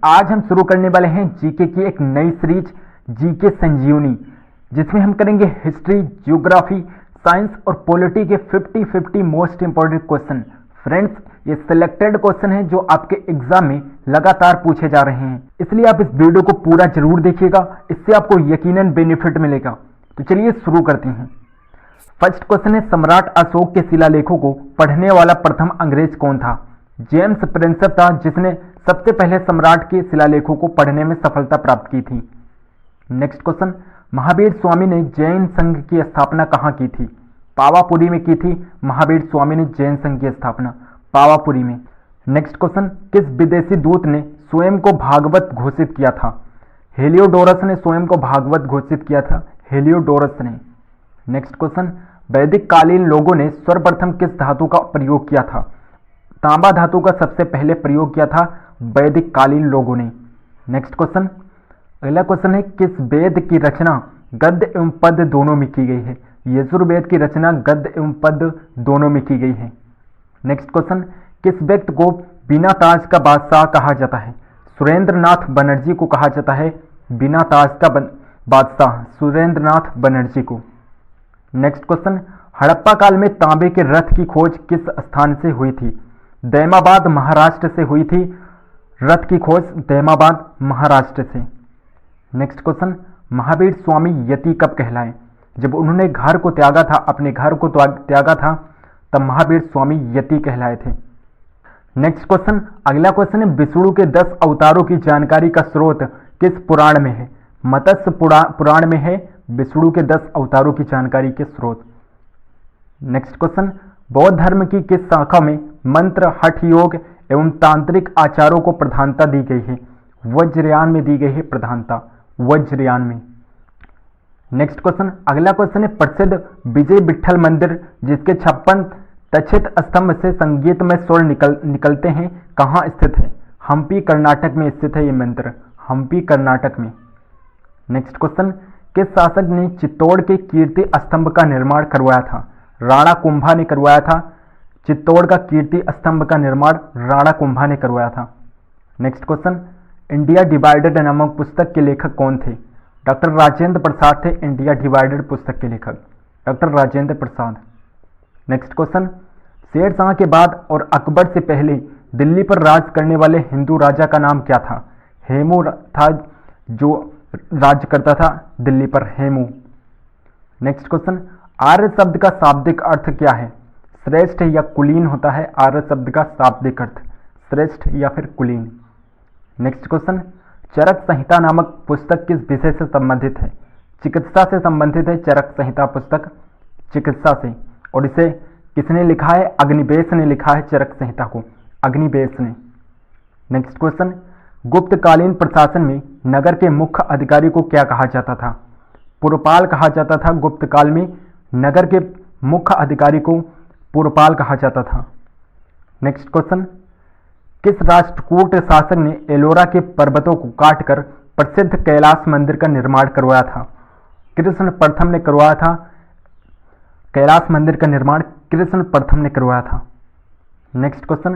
आज हम शुरू करने वाले हैं जीके की एक नई सीरीज जीके संजीवनी, जिसमें हम करेंगे हिस्ट्री, ज्योग्राफी, साइंस और पॉलिटी के 50-50 मोस्ट इंपॉर्टेंट क्वेश्चन। फ्रेंड्स, ये सिलेक्टेड क्वेश्चन है जो आपके एग्जाम में लगातार पूछे जा रहे हैं, इसलिए आप इस वीडियो को पूरा जरूर देखिएगा, इससे आपको यकीनन बेनिफिट मिलेगा। तो चलिए शुरू करते हैं। फर्स्ट क्वेश्चन है, सम्राट अशोक के शिलालेखों को पढ़ने वाला प्रथम अंग्रेज कौन था? जेम्स प्रिंसेप था, जिसने सबसे पहले सम्राट के शिलालेखों को पढ़ने में सफलता प्राप्त की थी। नेक्स्ट क्वेश्चन, महावीर स्वामी ने जैन संघ की स्थापना कहाँ की थी? पावापुरी में की थी। महावीर स्वामी ने जैन संघ की स्थापना पावापुरी में। नेक्स्ट क्वेश्चन, किस विदेशी दूत ने स्वयं को भागवत घोषित किया था? हेलियोडोरस ने स्वयं को भागवत घोषित किया था, हेलियोडोरस ने। नेक्स्ट क्वेश्चन, वैदिक कालीन लोगों ने सर्वप्रथम किस धातु का प्रयोग किया था? तांबा धातु का सबसे पहले प्रयोग किया था वैदिक कालीन लोगों ने। नेक्स्ट क्वेश्चन, अगला क्वेश्चन है, किस वेद की रचना गद्य एवं पद दोनों में की गई है? यजुर्वेद की रचना गद्य एवं पद दोनों में की गई है। नेक्स्ट क्वेश्चन, किस व्यक्ति को बिना ताज का बादशाह कहा जाता है? सुरेंद्रनाथ बनर्जी को कहा जाता है बिना ताज का बादशाह, सुरेंद्रनाथ बनर्जी को। नेक्स्ट क्वेश्चन, हड़प्पा काल में तांबे के रथ की खोज किस स्थान से हुई थी? दैमाबाद महाराष्ट्र से हुई थी रथ की खोज, दैमाबाद महाराष्ट्र से। नेक्स्ट क्वेश्चन, महावीर स्वामी यति कब कहलाए? जब उन्होंने घर को त्यागा था, अपने घर को त्यागा था, तब महावीर स्वामी यति कहलाए थे। नेक्स्ट क्वेश्चन, अगला क्वेश्चन है, विष्णु के 10 अवतारों की जानकारी का स्रोत किस पुराण में है? मत्स्य पुराण में है विष्णु के 10 अवतारों की जानकारी के स्रोत। नेक्स्ट क्वेश्चन, बौद्ध धर्म की किस शाखा में मंत्र, हठ योग एवं तांत्रिक आचारों को प्रधानता दी गई है? वज्रयान में दी गई है प्रधानता, वज्रयान में। नेक्स्ट क्वेश्चन, अगला क्वेश्चन है, प्रसिद्ध विजय विठल मंदिर जिसके 56 तक्षित स्तंभ से संगीतमय स्वर निकलते हैं, कहाँ स्थित है? हम्पी कर्नाटक में स्थित है ये मंदिर, हम्पी कर्नाटक में। नेक्स्ट क्वेश्चन, किस शासक ने चित्तौड़ के कीर्ति स्तंभ का निर्माण करवाया था? राणा कुंभा ने करवाया था चित्तौड़ का कीर्ति स्तंभ का निर्माण, राणा कुंभा ने करवाया था। नेक्स्ट क्वेश्चन, इंडिया डिवाइडेड नामक पुस्तक के लेखक कौन थे? डॉक्टर राजेंद्र प्रसाद थे इंडिया डिवाइडेड पुस्तक के लेखक, doctor Rajendra Prasad. Next question, Sher Shah के बाद और अकबर से पहले दिल्ली पर राज करने वाले हिंदू राजा का नाम क्या था? हेमू था जो राज करता था दिल्ली पर, हेमू। नेक्स्ट क्वेश्चन, आर्य शब्द का शाब्दिक अर्थ क्या है? श्रेष्ठ या कुलीन होता है आर्य शब्द का शाब्दिक अर्थ, श्रेष्ठ या फिर कुलीन। नेक्स्ट क्वेश्चन, चरक संहिता नामक पुस्तक किस विषय से संबंधित है? चिकित्सा से संबंधित है चरक संहिता पुस्तक, चिकित्सा से। और इसे किसने लिखा है? अग्निवेश ने लिखा है चरक संहिता को, अग्निवेश ने। नेक्स्ट क्वेश्चन, गुप्तकालीन प्रशासन में नगर के मुख्य अधिकारी को क्या कहा जाता था? पुरपाल कहा जाता था। गुप्तकाल में नगर के मुख्य अधिकारी को पुरपाल कहा जाता था। नेक्स्ट क्वेश्चन, किस राष्ट्रकूट शासक ने एलोरा के पर्वतों को काटकर प्रसिद्ध कैलाश मंदिर का निर्माण करवाया था? कृष्ण प्रथम ने करवाया था कैलाश मंदिर का निर्माण, कृष्ण प्रथम ने करवाया था। नेक्स्ट क्वेश्चन,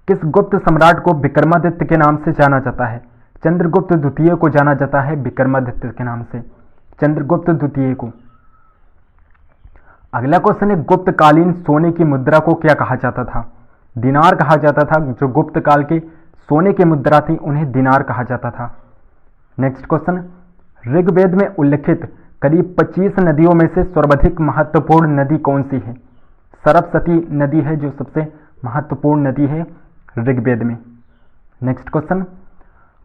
किस गुप्त सम्राट को विक्रमादित्य के नाम से जाना जाता है? चंद्रगुप्त द्वितीय को जाना जाता है विक्रमादित्य के नाम से, चंद्रगुप्त द्वितीय को। अगला क्वेश्चन है, गुप्तकालीन सोने की मुद्रा को क्या कहा जाता था? दिनार कहा जाता था। जो गुप्त काल के सोने की मुद्रा थी उन्हें दिनार कहा जाता था। नेक्स्ट क्वेश्चन, ऋग्वेद में उल्लिखित करीब 25 नदियों में से सर्वाधिक महत्वपूर्ण नदी कौन सी है? सरस्वती नदी है जो सबसे महत्वपूर्ण नदी है ऋग्वेद में। नेक्स्ट क्वेश्चन,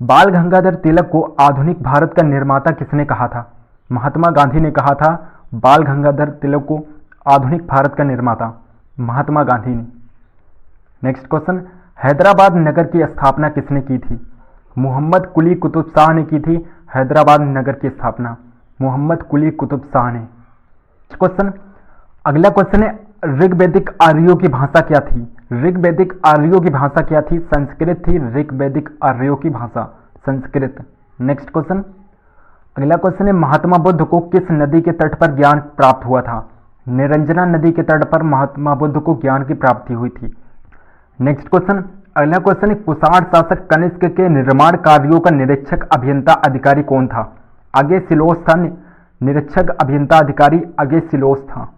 बाल गंगाधर तिलक को आधुनिक भारत का निर्माता किसने कहा था? महात्मा गांधी ने कहा था बाल गंगाधर तिलक को आधुनिक भारत का निर्माता, महात्मा गांधी ने। नेक्स्ट क्वेश्चन, हैदराबाद नगर की स्थापना किसने की थी? मोहम्मद कुली कुतुब शाह ने की थी हैदराबाद नगर की स्थापना, मोहम्मद कुली कुतुब शाह ने। क्वेश्चन, अगला क्वेश्चन है, ऋग्वैदिक आर्यों की भाषा क्या थी? ऋग्वैदिक आर्यों की भाषा क्या थी? संस्कृत थी ऋग्वैदिक आर्यों की भाषा, संस्कृत। नेक्स्ट क्वेश्चन, अगला क्वेश्चन है, महात्मा बुद्ध को किस नदी के तट पर ज्ञान प्राप्त हुआ था? निरंजना नदी के तट पर महात्मा बुद्ध को ज्ञान की प्राप्ति हुई थी। नेक्स्ट क्वेश्चन, अगला क्वेश्चन है, कुषाण शासक कनिष्क के निर्माण कार्यों का निरीक्षक अभियंता अधिकारी कौन था? अगेसिलोस था। निरीक्षक अभियंता अधिकारी अगेसिलोस था।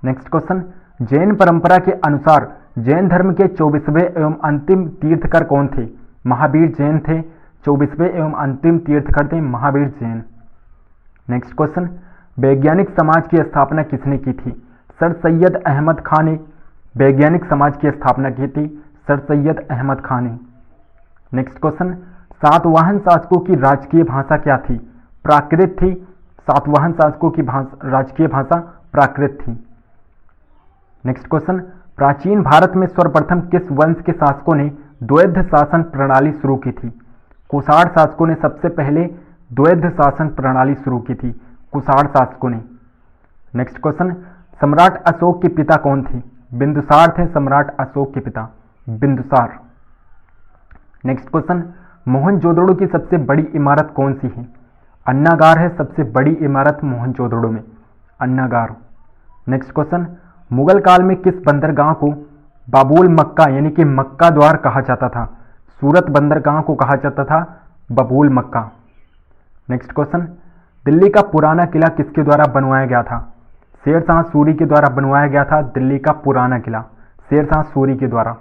नेक्स्ट क्वेश्चन, जैन परंपरा के अनुसार जैन धर्म के 24वें एवं अंतिम तीर्थकर कौन थे? महावीर जैन थे। 24वें एवं अंतिम तीर्थकर थे महावीर जैन। नेक्स्ट क्वेश्चन, वैज्ञानिक समाज की स्थापना किसने की थी? सर सैयद अहमद खान ने वैज्ञानिक समाज की स्थापना की थी। सर सैयद अहमद खान ने। नेक्स्ट क्वेश्चन, सातवाहन शासकों की राजकीय भाषा क्या थी? प्राकृत थी। सातवाहन शासकों की राजकीय भाषा प्राकृत थी। नेक्स्ट क्वेश्चन, प्राचीन भारत में सर्वप्रथम किस वंश के शासकों ने द्वैध शासन प्रणाली शुरू की थी? कुषाण शासकों ने सबसे पहले द्वैध शासन प्रणाली शुरू की थी। कुषाण शासकों ने। नेक्स्ट क्वेश्चन, सम्राट अशोक के पिता कौन थे? बिंदुसार थे सम्राट अशोक के पिता, बिंदुसार। नेक्स्ट क्वेश्चन, मोहनजोदड़ो की सबसे बड़ी इमारत कौन सी है? अन्नागार है सबसे बड़ी इमारत मोहनजोदड़ो में, अन्नागार। नेक्स्ट क्वेश्चन, मुगल काल में किस बंदरगाह को बाबुल मक्का यानी कि मक्का द्वार कहा जाता था? सूरत बंदरगाह को कहा जाता था बाबुल मक्का। नेक्स्ट क्वेश्चन, दिल्ली का पुराना किला किसके द्वारा बनवाया गया था? शेरशाह सूरी के द्वारा बनवाया गया था दिल्ली का पुराना किला, शेरशाह सूरी के द्वारा।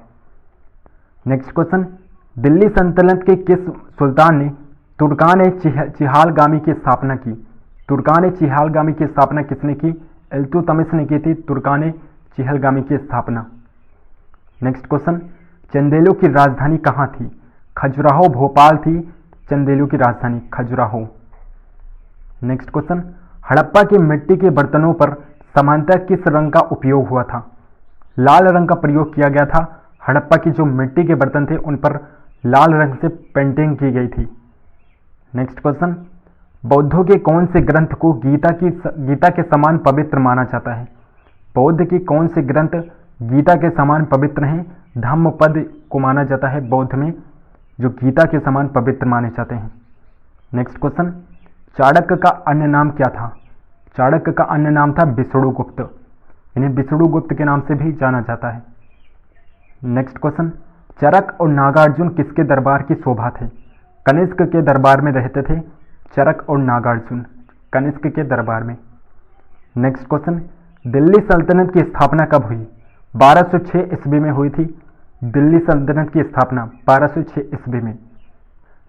नेक्स्ट क्वेश्चन, दिल्ली सल्तनत के किस सुल्तान ने तुर्कान चिहालगामी की स्थापना की? तुर्कान चिहालगामी की स्थापना किसने की? इल्तुतमिश ने की थी तुर्कान चिहलगामी की स्थापना। नेक्स्ट क्वेश्चन, चंदेलों की राजधानी कहाँ थी? खजुराहो भोपाल थी चंदेलों की राजधानी, खजुराहो। नेक्स्ट क्वेश्चन, हड़प्पा की मिट्टी के बर्तनों पर सामान्यतः किस रंग का उपयोग हुआ था? लाल रंग का प्रयोग किया गया था। हड़प्पा की जो मिट्टी के बर्तन थे उन पर लाल रंग से पेंटिंग की गई थी। नेक्स्ट क्वेश्चन, बौद्धों के कौन से ग्रंथ को गीता के समान पवित्र माना जाता है? बौद्ध की कौन से ग्रंथ गीता के समान पवित्र हैं? धम्मपद को माना जाता है बौद्ध में, जो गीता के समान पवित्र माने जाते हैं। नेक्स्ट क्वेश्चन, चाणक्य का अन्य नाम क्या था? चाणक्य का अन्य नाम था विष्णुगुप्त, इन्हें विष्णुगुप्त के नाम से भी जाना जाता है। नेक्स्ट क्वेश्चन, चरक और नागार्जुन किसके दरबार की शोभा थे? कनिष्क के दरबार में रहते थे चरक और नागार्जुन, कनिष्क के दरबार में। नेक्स्ट क्वेश्चन, दिल्ली सल्तनत की स्थापना कब हुई? 1206 ईस्वी में हुई थी दिल्ली सल्तनत की स्थापना, 1206 ईस्वी में।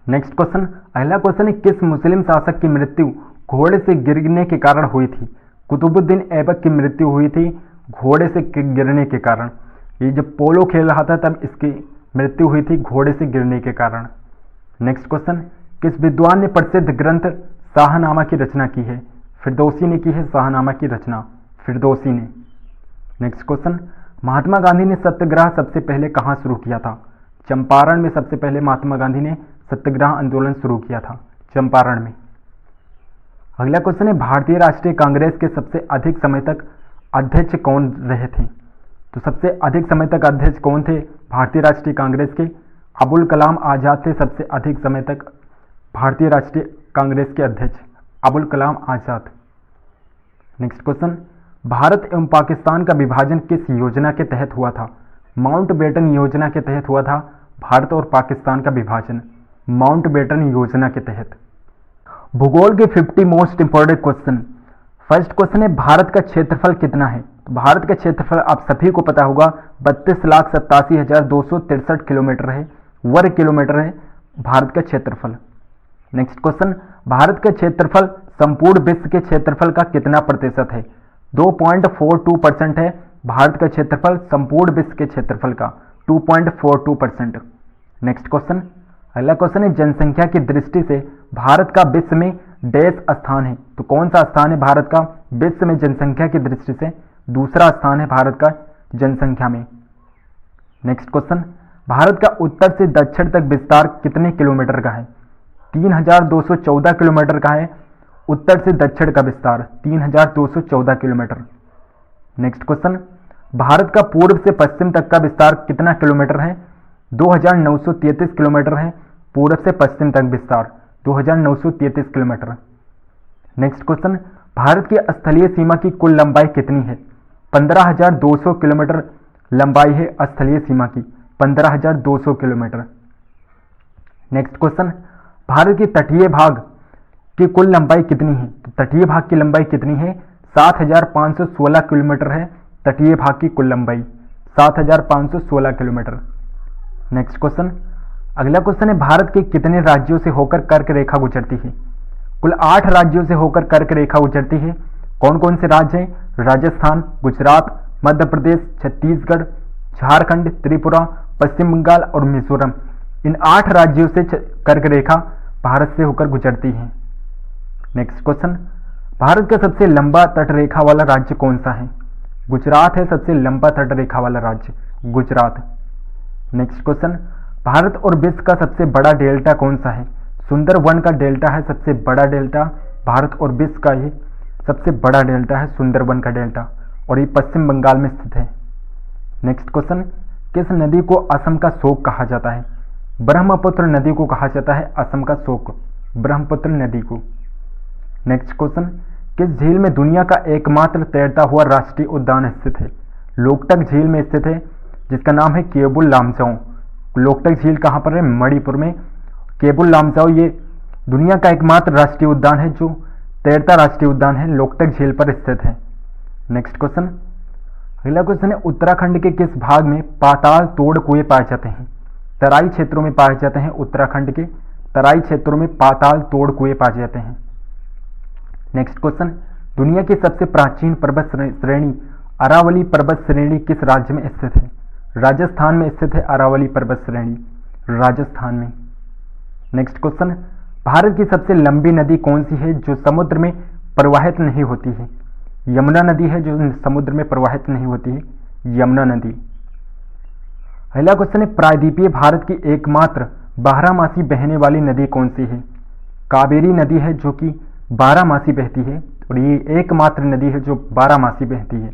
नेक्स्ट क्वेश्चन, अगला क्वेश्चन है, किस मुस्लिम शासक की मृत्यु घोड़े से गिरने के कारण हुई थी? कुतुबुद्दीन ऐबक की मृत्यु हुई थी घोड़े से गिरने के कारण। ये जब पोलो खेल रहा था तब इसकी मृत्यु हुई थी घोड़े से गिरने के कारण। नेक्स्ट क्वेश्चन, किस विद्वान ने प्रसिद्ध ग्रंथ शाहनामा की रचना की है? फिरदौसी ने की है शाहनामा की रचना, फिरदौसी ने। नेक्स्ट क्वेश्चन, महात्मा गांधी ने सत्याग्रह सबसे पहले कहाँ शुरू किया था? चंपारण में सबसे पहले महात्मा गांधी ने सत्याग्रह आंदोलन शुरू किया था, चंपारण में। अगला क्वेश्चन है, भारतीय राष्ट्रीय कांग्रेस के सबसे अधिक समय तक अध्यक्ष कौन रहे थे? तो सबसे अधिक समय तक अध्यक्ष कौन थे भारतीय राष्ट्रीय कांग्रेस के? अबुल कलाम आजाद थे सबसे अधिक समय तक भारतीय राष्ट्रीय कांग्रेस के अध्यक्ष, अबुल कलाम आजाद। नेक्स्ट क्वेश्चन, भारत एवं पाकिस्तान का विभाजन किस योजना के तहत हुआ था? माउंटबेटन योजना के तहत हुआ था भारत और पाकिस्तान का विभाजन, माउंटबेटन योजना के तहत। भूगोल के 50 most important question. First question है, भारत का क्षेत्रफल कितना है? तो भारत का क्षेत्रफल आप सभी को पता होगा 32,87,263 किलोमीटर है, वर्ग किलोमीटर है भारत का क्षेत्रफल। नेक्स्ट क्वेश्चन, भारत का क्षेत्रफल संपूर्ण विश्व के क्षेत्रफल का कितना प्रतिशत है? 2.42% है भारत का क्षेत्रफल संपूर्ण विश्व के क्षेत्रफल का, 2.42%। नेक्स्ट क्वेश्चन, अगला क्वेश्चन है, जनसंख्या की दृष्टि से भारत का विश्व में डैश स्थान है? तो कौन सा स्थान है भारत का विश्व में जनसंख्या की दृष्टि से? दूसरा स्थान है भारत का जनसंख्या में। नेक्स्ट क्वेश्चन, भारत का उत्तर से दक्षिण तक विस्तार कितने किलोमीटर का है? 3,214 किलोमीटर का है उत्तर से दक्षिण का विस्तार, 3,214 किलोमीटर। नेक्स्ट क्वेश्चन, भारत का पूर्व से पश्चिम तक का विस्तार कितना किलोमीटर है? 2,933 किलोमीटर है पूर्व से पश्चिम तक विस्तार, 2,933 किलोमीटर। नेक्स्ट क्वेश्चन, भारत की स्थलीय सीमा की कुल लंबाई कितनी है? 15,200 किलोमीटर लंबाई है स्थलीय सीमा की, 15,200 किलोमीटर। नेक्स्ट क्वेश्चन, भारत के तटीय भाग की कुल लंबाई कितनी है? तो तटीय भाग की लंबाई कितनी है? 7,516 किलोमीटर है तटीय भाग की कुल लंबाई, 7,516 किलोमीटर। नेक्स्ट क्वेश्चन, अगला क्वेश्चन है, भारत के कितने राज्यों से होकर कर्क रेखा गुजरती है? कुल 8 राज्यों से होकर कर्क रेखा गुजरती है। कौन कौन से राज्य हैं? राजस्थान, गुजरात, मध्य प्रदेश, छत्तीसगढ़, झारखंड, त्रिपुरा, पश्चिम बंगाल और मिजोरम। इन 8 राज्यों से कर्क रेखा भारत से होकर गुजरती है। नेक्स्ट क्वेश्चन, भारत का सबसे लंबा तटरेखा वाला राज्य कौन सा है? गुजरात है सबसे लंबा तटरेखा वाला राज्य, गुजरात। नेक्स्ट क्वेश्चन, भारत और विश्व का सबसे बड़ा डेल्टा कौन सा है? सुंदरवन का डेल्टा है सबसे बड़ा डेल्टा, भारत और विश्व का ये सबसे बड़ा डेल्टा है सुंदरवन का डेल्टा, और ये पश्चिम बंगाल में स्थित है। नेक्स्ट क्वेश्चन, किस नदी को असम का शोक कहा जाता है? ब्रह्मपुत्र नदी को कहा जाता है असम का शोक, ब्रह्मपुत्र नदी को। नेक्स्ट क्वेश्चन, किस झील में दुनिया का एकमात्र तैरता हुआ राष्ट्रीय उद्यान स्थित है? लोकटक झील में स्थित है, जिसका नाम है केबुल लामजाओ। लोकटक झील कहाँ पर है? मणिपुर में। केबुल लामजाओ ये दुनिया का एकमात्र राष्ट्रीय उद्यान है जो तैरता राष्ट्रीय उद्यान है, लोकटक झील पर स्थित है। नेक्स्ट क्वेश्चन, अगला क्वेश्चन है, उत्तराखंड के किस भाग में पाताल तोड़ कुएं पाए जाते हैं? तराई क्षेत्रों में पाए जाते हैं, उत्तराखंड के तराई क्षेत्रों में पाताल तोड़ कुएं पाए जाते हैं। नेक्स्ट क्वेश्चन, दुनिया की सबसे प्राचीन पर्वत श्रेणी अरावली पर्वत श्रेणी किस राज्य में स्थित है? राजस्थान में स्थित है अरावली पर्वत श्रेणी, राजस्थान में। नेक्स्ट क्वेश्चन, भारत की सबसे लंबी नदी कौन सी है जो समुद्र में प्रवाहित नहीं होती है? यमुना नदी है जो समुद्र में प्रवाहित नहीं होती है, यमुना नदी। अगला क्वेश्चन है, प्रायद्वीपीय भारत की एकमात्र 12मासी बहने वाली नदी कौन सी है? कावेरी नदी है जो कि 12मासी बहती है, और ये एकमात्र नदी है जो 12मासी बहती है।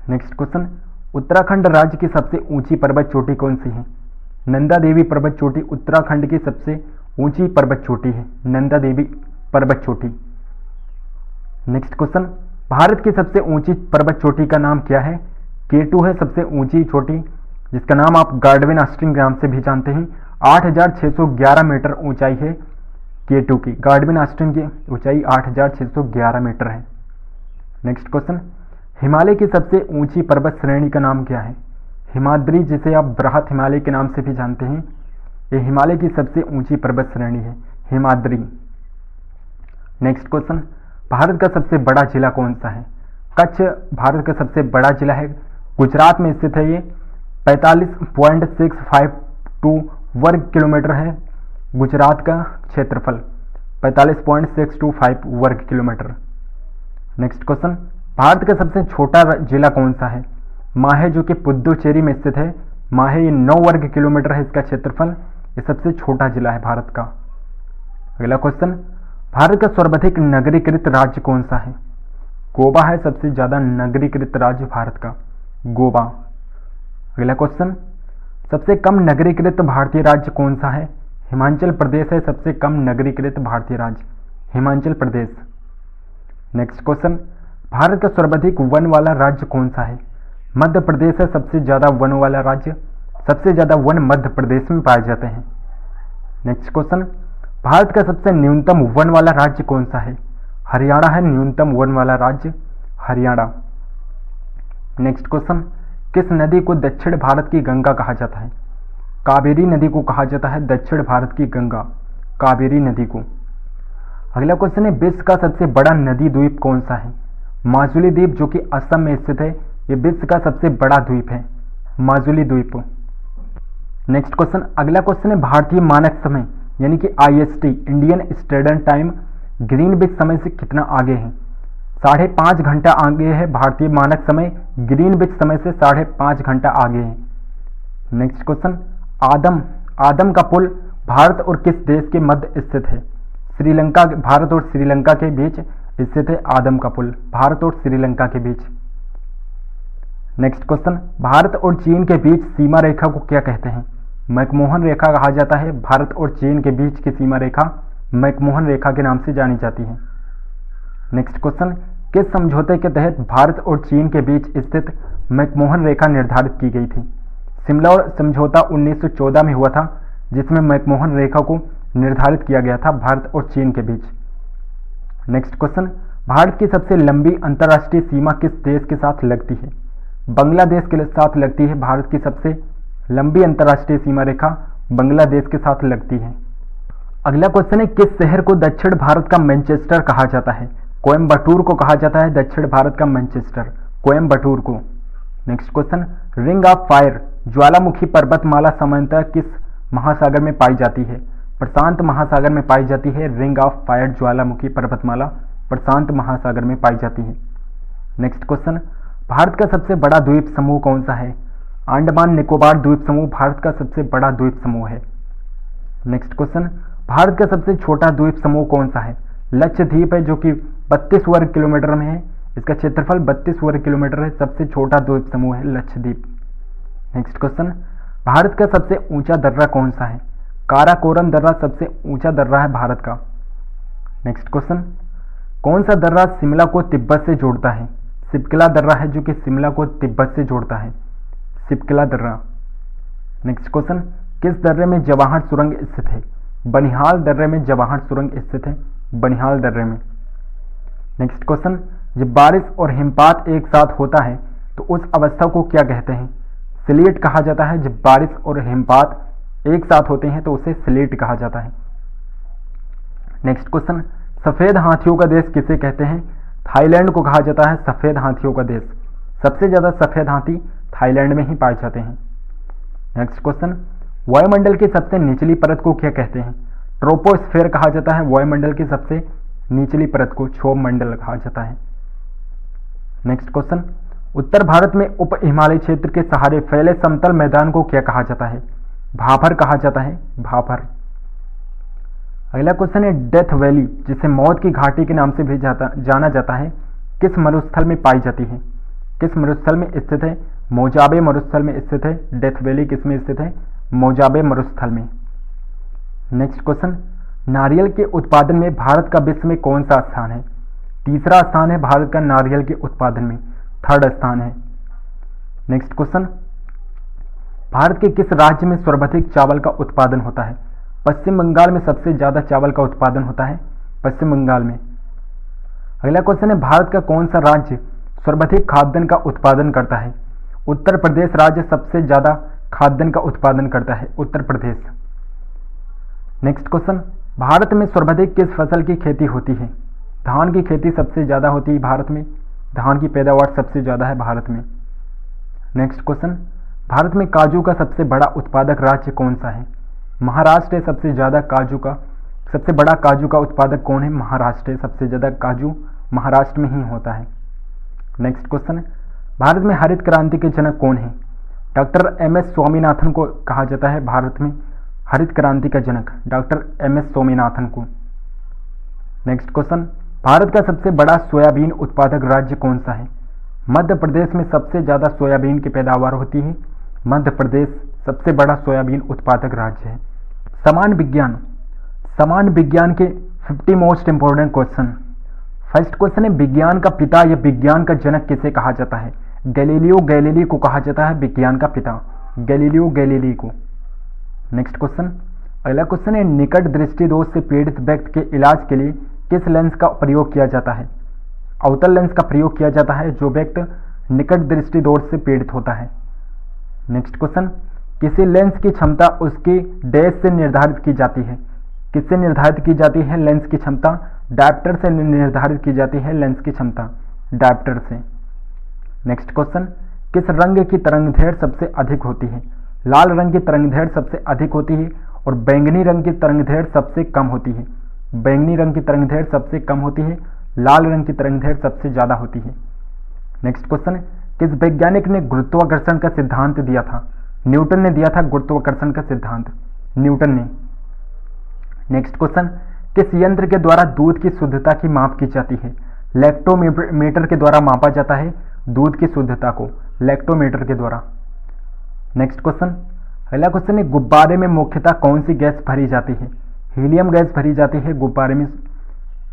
नेक्स्ट क्वेश्चन, उत्तराखंड राज्य की सबसे ऊंची पर्वत चोटी कौन सी है? नंदा देवी पर्वत चोटी उत्तराखंड की सबसे ऊंची पर्वत चोटी है, नंदा देवी पर्वत चोटी। नेक्स्ट क्वेश्चन, भारत की सबसे ऊंची पर्वत चोटी का नाम क्या है? K2 है सबसे ऊंची चोटी, जिसका नाम आप गार्डविन आस्टिंग नाम से भी जानते हैं। 8,611 मीटर ऊंचाई है K2 की, गार्डविन आस्टिंग की ऊंचाई 8,611 मीटर है। नेक्स्ट क्वेश्चन, हिमालय की सबसे ऊंची पर्वत श्रेणी का नाम क्या है? हिमाद्री, जिसे आप बृहत हिमालय के नाम से भी जानते हैं, ये हिमालय की सबसे ऊंची पर्वत श्रेणी है, हिमाद्री। नेक्स्ट क्वेश्चन, भारत का सबसे बड़ा जिला कौन सा है? कच्छ भारत का सबसे बड़ा जिला है, गुजरात में स्थित है। ये 45.652 वर्ग किलोमीटर है गुजरात का क्षेत्रफल, 45.625 वर्ग किलोमीटर। नेक्स्ट क्वेश्चन, भारत का सबसे छोटा जिला कौन सा है? माहे, जो कि पुदुचेरी में स्थित है। माहे ये 9 वर्ग किलोमीटर है इसका क्षेत्रफल, ये सबसे छोटा जिला है भारत का। अगला क्वेश्चन, भारत का सर्वाधिक नगरीकृत राज्य कौन सा है? गोवा है सबसे ज्यादा नगरीकृत राज्य भारत का, गोवा। अगला क्वेश्चन, सबसे कम नगरीकृत भारतीय राज्य कौन सा है? हिमाचल प्रदेश है सबसे कम नगरीकृत भारतीय राज्य, हिमाचल प्रदेश। नेक्स्ट क्वेश्चन, भारत का सर्वाधिक वन वाला राज्य कौन सा है? मध्य प्रदेश है सबसे ज्यादा वन वाला राज्य, सबसे ज्यादा वन मध्य प्रदेश में पाए जाते हैं। नेक्स्ट क्वेश्चन, भारत का सबसे न्यूनतम वन वाला राज्य कौन सा है? हरियाणा है न्यूनतम वन वाला राज्य, हरियाणा। नेक्स्ट क्वेश्चन, किस नदी को दक्षिण भारत की गंगा कहा जाता है? कावेरी नदी को कहा जाता है दक्षिण भारत की गंगा, कावेरी नदी को। अगला क्वेश्चन है, विश्व का सबसे बड़ा नदी द्वीप कौन सा है? माजुली द्वीप, जो कि असम में स्थित है, ये विश्व का सबसे बड़ा द्वीप है, माजुली द्वीप। नेक्स्ट क्वेश्चन, अगला क्वेश्चन है, भारतीय मानक समय यानी कि IST Indian standard time Greenwich समय से कितना आगे है? 5.5 घंटा आगे है भारतीय मानक समय, ग्रीनविच समय से 5.5 घंटा आगे है। नेक्स्ट क्वेश्चन, आदम का पुल भारत और किस देश के मध्य स्थित है? श्रीलंका, भारत और श्रीलंका के बीच स्थित है आदम का पुल, भारत और श्रीलंका के बीच। नेक्स्ट क्वेश्चन, भारत और चीन के बीच सीमा रेखा को क्या कहते हैं? मैकमोहन रेखा कहा जाता है, भारत और चीन के बीच की सीमा रेखा मैकमोहन रेखा के नाम से जानी जाती है। नेक्स्ट क्वेश्चन, किस समझौते के तहत भारत और चीन के बीच स्थित मैकमोहन रेखा निर्धारित की गई थी? सिमला समझौता 1914 में हुआ था, जिसमें मैकमोहन रेखा को निर्धारित किया गया था भारत और चीन के बीच। नेक्स्ट क्वेश्चन, भारत की सबसे लंबी अंतर्राष्ट्रीय सीमा किस देश के साथ लगती है? बांग्लादेश के साथ लगती है। भारत की सबसे लंबी अंतर्राष्ट्रीय सीमा रेखा बांग्लादेश के साथ लगती है। अगला क्वेश्चन है, किस शहर को दक्षिण भारत का मैनचेस्टर कहा जाता है? कोयम्बटूर को कहा जाता है दक्षिण भारत का मैनचेस्टर, कोयम्बटूर को। Next question, ring of fire ज्वालामुखी पर्वतमाला सामान्यतः किस महासागर में पाई जाती है? प्रशांत महासागर में पाई जाती है। रिंग ऑफ फायर ज्वालामुखी पर्वतमाला प्रशांत महासागर में पाई जाती है। नेक्स्ट क्वेश्चन, भारत का सबसे बड़ा द्वीप समूह कौन सा है? अंडमान निकोबार द्वीप समूह भारत का सबसे बड़ा द्वीप समूह है। नेक्स्ट क्वेश्चन, भारत का सबसे छोटा द्वीप समूह कौन सा है? लक्षद्वीप है, जो कि 32 वर्ग किलोमीटर में है। इसका क्षेत्रफल 32 वर्ग किलोमीटर है। सबसे छोटा द्वीप समूह है लक्षद्वीप। नेक्स्ट क्वेश्चन, भारत का सबसे ऊंचा दर्रा कौन सा है? काराकोरम दर्रा सबसे ऊंचा दर्रा है भारत का। नेक्स्ट क्वेश्चन, कौन सा दर्रा शिमला को तिब्बत से जोड़ता है? शिपकिला दर्रा है, जो कि शिमला को तिब्बत से जोड़ता है, शिपकिला दर्रा। नेक्स्ट क्वेश्चन, किस दर्रे में जवाहर सुरंग स्थित है? बनिहाल दर्रे में जवाहर सुरंग स्थित है, बनिहाल दर्रे में। नेक्स्ट क्वेश्चन, जब बारिश और हिमपात एक साथ होता है तो उस अवस्था को क्या कहते हैं? स्लेट कहा जाता है। जब बारिश और हिमपात एक साथ होते हैं तो उसे स्लेट कहा जाता है। नेक्स्ट क्वेश्चन, सफेद हाथियों का देश किसे कहते हैं? थाईलैंड को कहा जाता है सफेद हाथियों का देश। सबसे ज्यादा सफेद हाथी थाईलैंड में ही पाए जाते हैं। नेक्स्ट क्वेश्चन, वायुमंडल की सबसे निचली परत को क्या कहते हैं? ट्रोपोस्फेयर कहा जाता है। वायुमंडल की सबसे निचली परत को क्षोभ मंडल कहा जाता है। नेक्स्ट क्वेश्चन, उत्तर भारत में उप हिमालय क्षेत्र के सहारे फैले समतल मैदान को क्या कहा जाता है? भाभर कहा जाता है, भाभर। अगला क्वेश्चन है, डेथ वैली जिसे मौत की घाटी के नाम से भी जाना जाता है, किस मरुस्थल में पाई जाती है? किस मरुस्थल में स्थित है? मोजाबे मरुस्थल में स्थित है। डेथ वैली किसमें स्थित है? मोजाबे मरुस्थल में। नेक्स्ट क्वेश्चन, नारियल के उत्पादन में भारत का विश्व में कौन सा स्थान है? तीसरा स्थान है भारत का नारियल के उत्पादन में, थर्ड स्थान है। नेक्स्ट क्वेश्चन, भारत के किस राज्य में सर्वाधिक चावल का उत्पादन होता है? पश्चिम बंगाल में सबसे ज्यादा चावल का उत्पादन होता है, पश्चिम बंगाल में। अगला क्वेश्चन है, भारत का कौन सा राज्य सर्वाधिक खाद्यान्न का उत्पादन करता है? उत्तर प्रदेश राज्य सबसे ज्यादा खाद्यान्न का उत्पादन करता है, उत्तर प्रदेश। नेक्स्ट क्वेश्चन, भारत में सर्वाधिक किस फसल की खेती होती है? धान की खेती सबसे ज्यादा होती है भारत में, धान की पैदावार सबसे ज्यादा है भारत में। नेक्स्ट क्वेश्चन, भारत में काजू का सबसे बड़ा उत्पादक राज्य कौन सा है? महाराष्ट्र है सबसे ज्यादा काजू का, सबसे बड़ा काजू का उत्पादक कौन है? महाराष्ट्र है, सबसे ज्यादा काजू महाराष्ट्र में ही होता है। नेक्स्ट क्वेश्चन, भारत में हरित क्रांति के जनक कौन है? डॉक्टर एम एस स्वामीनाथन को कहा जाता है भारत में हरित क्रांति का जनक, डॉक्टर एम एस स्वामीनाथन को। नेक्स्ट क्वेश्चन, भारत का सबसे बड़ा सोयाबीन उत्पादक राज्य कौन सा है? मध्य प्रदेश में सबसे ज्यादा सोयाबीन की पैदावार होती है, मध्य प्रदेश सबसे बड़ा सोयाबीन उत्पादक राज्य है। समान विज्ञान, समान विज्ञान के 50 most important question. First question है, विज्ञान का पिता या विज्ञान का जनक किसे कहा जाता है? गैलीलियो गैलीली को कहा जाता है विज्ञान का पिता, गैलीलियो गैलीली को। नेक्स्ट क्वेश्चन, अगला क्वेश्चन है, निकट दृष्टि दोष से पीड़ित व्यक्ति के इलाज के लिए किस लेंस का प्रयोग किया जाता है? अवतल लेंस का प्रयोग किया जाता है जो व्यक्ति निकट दृष्टि दोष से पीड़ित होता है। नेक्स्ट क्वेश्चन, किसी लेंस की क्षमता उसकी डैश से निर्धारित की जाती है? किससे निर्धारित की जाती है लेंस की क्षमता? डायप्टर से निर्धारित की जाती है लेंस की क्षमता, डायप्टर से। नेक्स्ट क्वेश्चन, किस रंग की तरंगदैर्घ्य सबसे अधिक होती है? लाल रंग की तरंगदैर्घ्य सबसे अधिक होती है और बैंगनी रंग की तरंगदैर्घ्य सबसे कम होती है। बैंगनी रंग की तरंगदैर्घ्य सबसे कम होती है, लाल रंग की तरंगदैर्घ्य सबसे ज्यादा होती है। नेक्स्ट क्वेश्चन, किस वैज्ञानिक ने गुरुत्वाकर्षण का सिद्धांत दिया था? न्यूटन ने दिया था गुरुत्वाकर्षण का सिद्धांत, न्यूटन ने। नेक्स्ट क्वेश्चन, किस यंत्र के द्वारा दूध की शुद्धता की माप की जाती है? लैक्टोमीटर के द्वारा मापा जाता है दूध की शुद्धता को, लैक्टोमीटर के द्वारा। नेक्स्ट क्वेश्चन, अगला क्वेश्चन है, गुब्बारे में मुख्यतः कौन सी गैस भरी जाती है? हीलियम गैस भरी जाती है, गुब्बारे में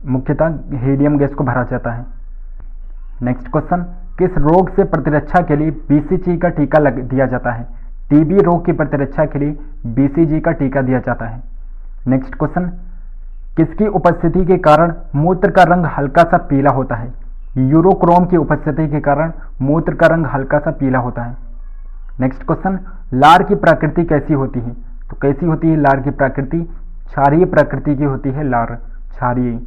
मुख्यतः हीलियम गैस को भरा जाता है। नेक्स्ट क्वेश्चन, किस रोग से प्रतिरक्षा के लिए बीसीजी का टीका दिया जाता है? टीबी रोग की प्रतिरक्षा के लिए बीसीजी का टीका दिया जाता है। नेक्स्ट क्वेश्चन, किसकी उपस्थिति के कारण मूत्र का रंग हल्का सा पीला होता है? यूरोक्रोम की उपस्थिति के कारण मूत्र का रंग हल्का सा पीला होता है। नेक्स्ट क्वेश्चन, लार की प्रकृति कैसी होती है? तो कैसी होती है लार की प्रकृति? क्षारीय प्रकृति की होती है लार, क्षारीय।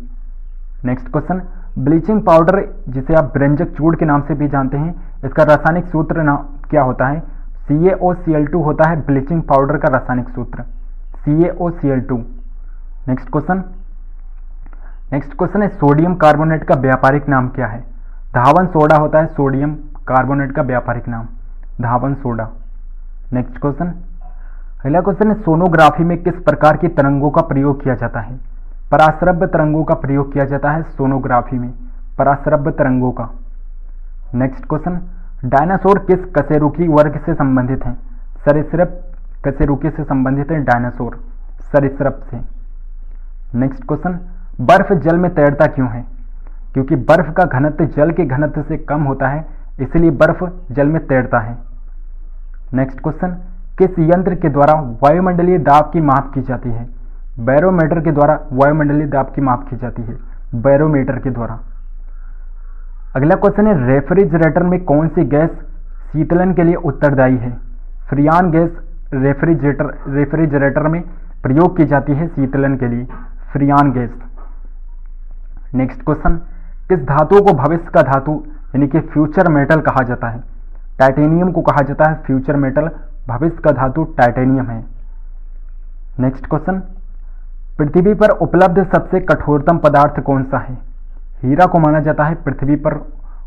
नेक्स्ट क्वेश्चन, ब्लीचिंग पाउडर जिसे आप व्यंजक चूड़ के नाम से भी जानते हैं, इसका रासायनिक सूत्र नाम क्या होता है? CaOCl2 होता है ब्लीचिंग पाउडर का रासायनिक सूत्र, CaOCl2। नेक्स्ट क्वेश्चन है सोडियम कार्बोनेट का व्यापारिक नाम क्या है? धावन सोडा होता है सोडियम कार्बोनेट का व्यापारिक नाम, धावन सोडा। नेक्स्ट क्वेश्चन, अगला क्वेश्चन है सोनोग्राफी में किस प्रकार की तरंगों का प्रयोग किया जाता है? पराश्रव्य तरंगों का प्रयोग किया जाता है सोनोग्राफी में, पराश्रव्य तरंगों का। नेक्स्ट क्वेश्चन, डायनासोर किस कशेरुकी वर्ग से संबंधित हैं? सरीसृप कशेरुकी से संबंधित है डायनासोर, सरीसृप से। नेक्स्ट क्वेश्चन, बर्फ जल में तैरता क्यों है? क्योंकि बर्फ का घनत्व जल के घनत्व से कम होता है, इसलिए बर्फ जल में तैरता है। नेक्स्ट क्वेश्चन, किस यंत्र के द्वारा वायुमंडलीय दाब की माप की जाती है? बैरोमीटर के द्वारा वायुमंडलीय दाब की माप की जाती है, बैरोमीटर के द्वारा। अगला क्वेश्चन है रेफ्रिजरेटर में कौन सी गैस शीतलन के लिए उत्तरदायी है? फ्रियान गैस रेफ्रिजरेटर में प्रयोग की जाती है शीतलन के लिए, फ्रियान गैस। नेक्स्ट क्वेश्चन, किस धातु को भविष्य का धातु यानी कि फ्यूचर मेटल कहा जाता है? टाइटेनियम को कहा जाता है फ्यूचर मेटल, भविष्य का धातु टाइटेनियम है। नेक्स्ट क्वेश्चन, पृथ्वी पर उपलब्ध सबसे कठोरतम पदार्थ कौन सा है? हीरा को माना जाता है पृथ्वी पर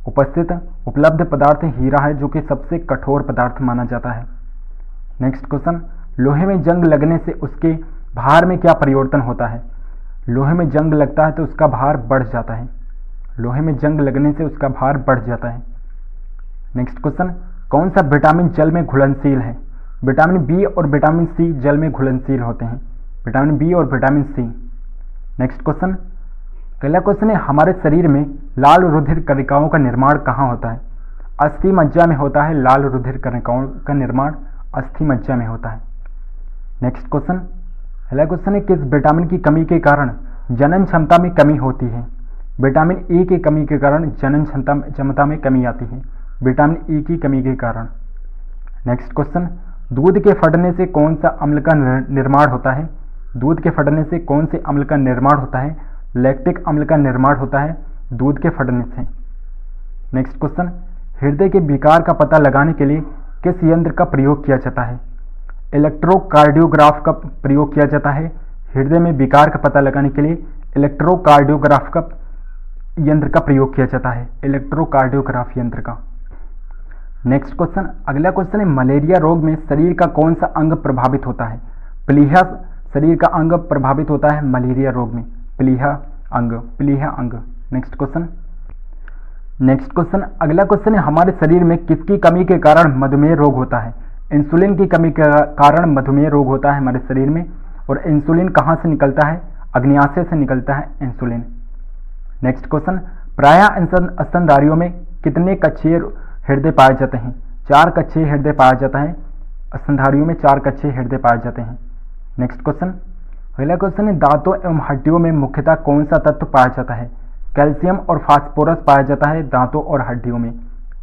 उपस्थित उपलब्ध पदार्थ हीरा है, जो कि सबसे कठोर पदार्थ माना जाता है। नेक्स्ट क्वेश्चन, लोहे में जंग लगने से उसके भार में क्या परिवर्तन होता है? लोहे में जंग लगता है तो उसका भार बढ़ जाता है, लोहे में जंग लगने से उसका भार बढ़ जाता है। नेक्स्ट क्वेश्चन, कौन सा विटामिन जल में घुलनशील है? विटामिन बी और विटामिन सी जल में घुलनशील होते हैं, विटामिन बी और विटामिन सी। नेक्स्ट क्वेश्चन, अगला क्वेश्चन है हमारे शरीर में लाल रुधिर कणिकाओं का निर्माण कहाँ होता है? अस्थि मज्जा में होता है, लाल रुधिर कणिकाओं का निर्माण अस्थि मज्जा में होता है। नेक्स्ट क्वेश्चन, अगला क्वेश्चन है किस विटामिन की कमी के कारण जनन क्षमता में कमी होती है? विटामिन ए की कमी के कारण जनन क्षमता में कमी आती है, विटामिन ए की कमी के कारण। नेक्स्ट क्वेश्चन, दूध के फटने से कौन सा अम्ल का निर्माण होता है? दूध के फटने से कौन से अम्ल का निर्माण होता है? लैक्टिक अम्ल का निर्माण होता है दूध के फटने से। नेक्स्ट क्वेश्चन, हृदय के विकार का पता लगाने के लिए किस यंत्र का प्रयोग किया जाता है? इलेक्ट्रोकार्डियोग्राफ का प्रयोग किया जाता है हृदय में विकार का पता लगाने के लिए, इलेक्ट्रोकार्डियोग्राफ का यंत्र का प्रयोग किया जाता है, इलेक्ट्रोकार्डियोग्राफ यंत्र का। नेक्स्ट क्वेश्चन, अगला क्वेश्चन है मलेरिया रोग में शरीर का कौन सा अंग प्रभावित होता है? प्लीहा शरीर का अंग प्रभावित होता है मलेरिया रोग में, प्लीहा अंग। नेक्स्ट क्वेश्चन, अगला क्वेश्चन है हमारे शरीर में किसकी कमी के कारण मधुमेह रोग होता है? इंसुलिन की कमी के कारण मधुमेह रोग होता है हमारे शरीर में। और इंसुलिन कहाँ से निकलता है? अग्न्याशय से निकलता है इंसुलिन। नेक्स्ट क्वेश्चन, प्रायः स्तनधारियों में कितने कक्षीय हृदय पाए जाते हैं? 4 कक्षीय हृदय पाया जाता है, स्तनधारियों में 4 कक्षीय हृदय पाए जाते हैं। नेक्स्ट क्वेश्चन, अगला क्वेश्चन है दांतों एवं हड्डियों में मुख्यतः कौन सा तत्व पाया जाता है? कैल्शियम और फास्फोरस पाया जाता है दांतों और हड्डियों में,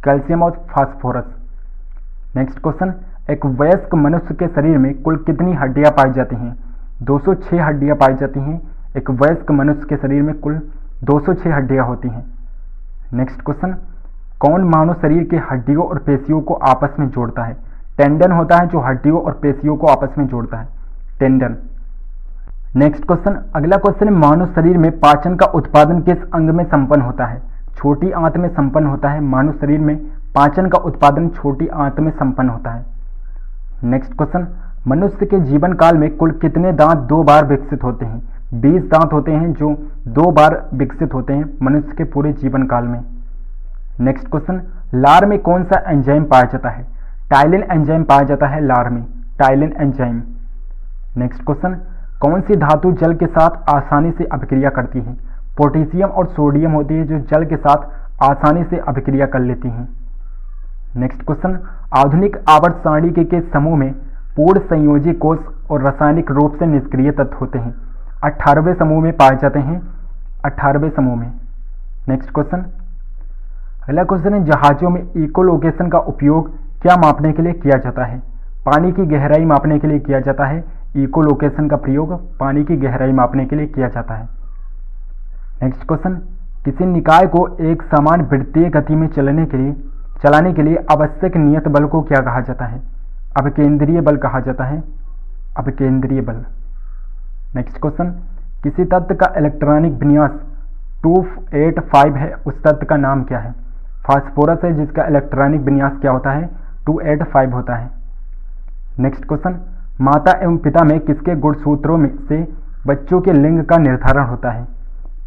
कैल्शियम और फास्फोरस। नेक्स्ट क्वेश्चन, एक वयस्क मनुष्य के शरीर में कुल कितनी हड्डियां पाई जाती हैं? 206 हड्डियां पाई जाती हैं। एक वयस्क मनुष्य के शरीर में कुल 206 हड्डियां होती हैं। नेक्स्ट क्वेश्चन, कौन मानव शरीर के हड्डियों और पेशियों को आपस में जोड़ता है? टेंडन होता है जो हड्डियों और पेशियों को आपस में जोड़ता है, टेंडन। नेक्स्ट क्वेश्चन, अगला क्वेश्चन है मानव शरीर में पाचन का उत्पादन किस अंग में संपन्न होता है? छोटी आंत में संपन्न होता है। मानव शरीर में पाचन का उत्पादन छोटी आंत में संपन्न होता है। नेक्स्ट क्वेश्चन, मनुष्य के जीवन काल में कुल कितने दांत 2 बार विकसित होते हैं? 20 दांत होते हैं जो 2 बार विकसित होते हैं मनुष्य के पूरे जीवन काल में। नेक्स्ट क्वेश्चन, लार में कौन सा एंजाइम पाया जाता है? टाइलिन एंजाइम पाया जाता है लार में, टाइलिन एंजाइम। नेक्स्ट क्वेश्चन, कौन सी धातु जल के साथ आसानी से अभिक्रिया करती है? पोटेशियम और सोडियम होती है जो जल के साथ आसानी से अभिक्रिया कर लेती हैं। नेक्स्ट क्वेश्चन, आधुनिक आवर्त सारणी के समूह में पूर्ण संयोजी कोष और रासायनिक रूप से निष्क्रिय तत्व होते हैं। 18वें समूह में पाए जाते हैं, 18वें समूह में। नेक्स्ट क्वेश्चन, अगला क्वेश्चन है, जहाजों में इकोलोकेशन का उपयोग क्या मापने के लिए किया जाता है? पानी की गहराई मापने के लिए किया जाता है। इकोलोकेशन का प्रयोग पानी की गहराई मापने के लिए किया जाता है। नेक्स्ट क्वेश्चन, किसी निकाय को एक समान वृत्तीय गति में चलाने के लिए आवश्यक नियत बल को क्या कहा जाता है? अपकेंद्रीय बल कहा जाता है, अपकेंद्रीय बल। नेक्स्ट क्वेश्चन, किसी तत्व का इलेक्ट्रॉनिक विन्यास 285 है, उस तत्व का नाम क्या है? फास्फोरस है, जिसका इलेक्ट्रॉनिक विन्यास क्या होता है? 285 होता है। नेक्स्ट क्वेश्चन, माता एवं पिता में किसके गुणसूत्रों में से बच्चों के लिंग का निर्धारण होता है?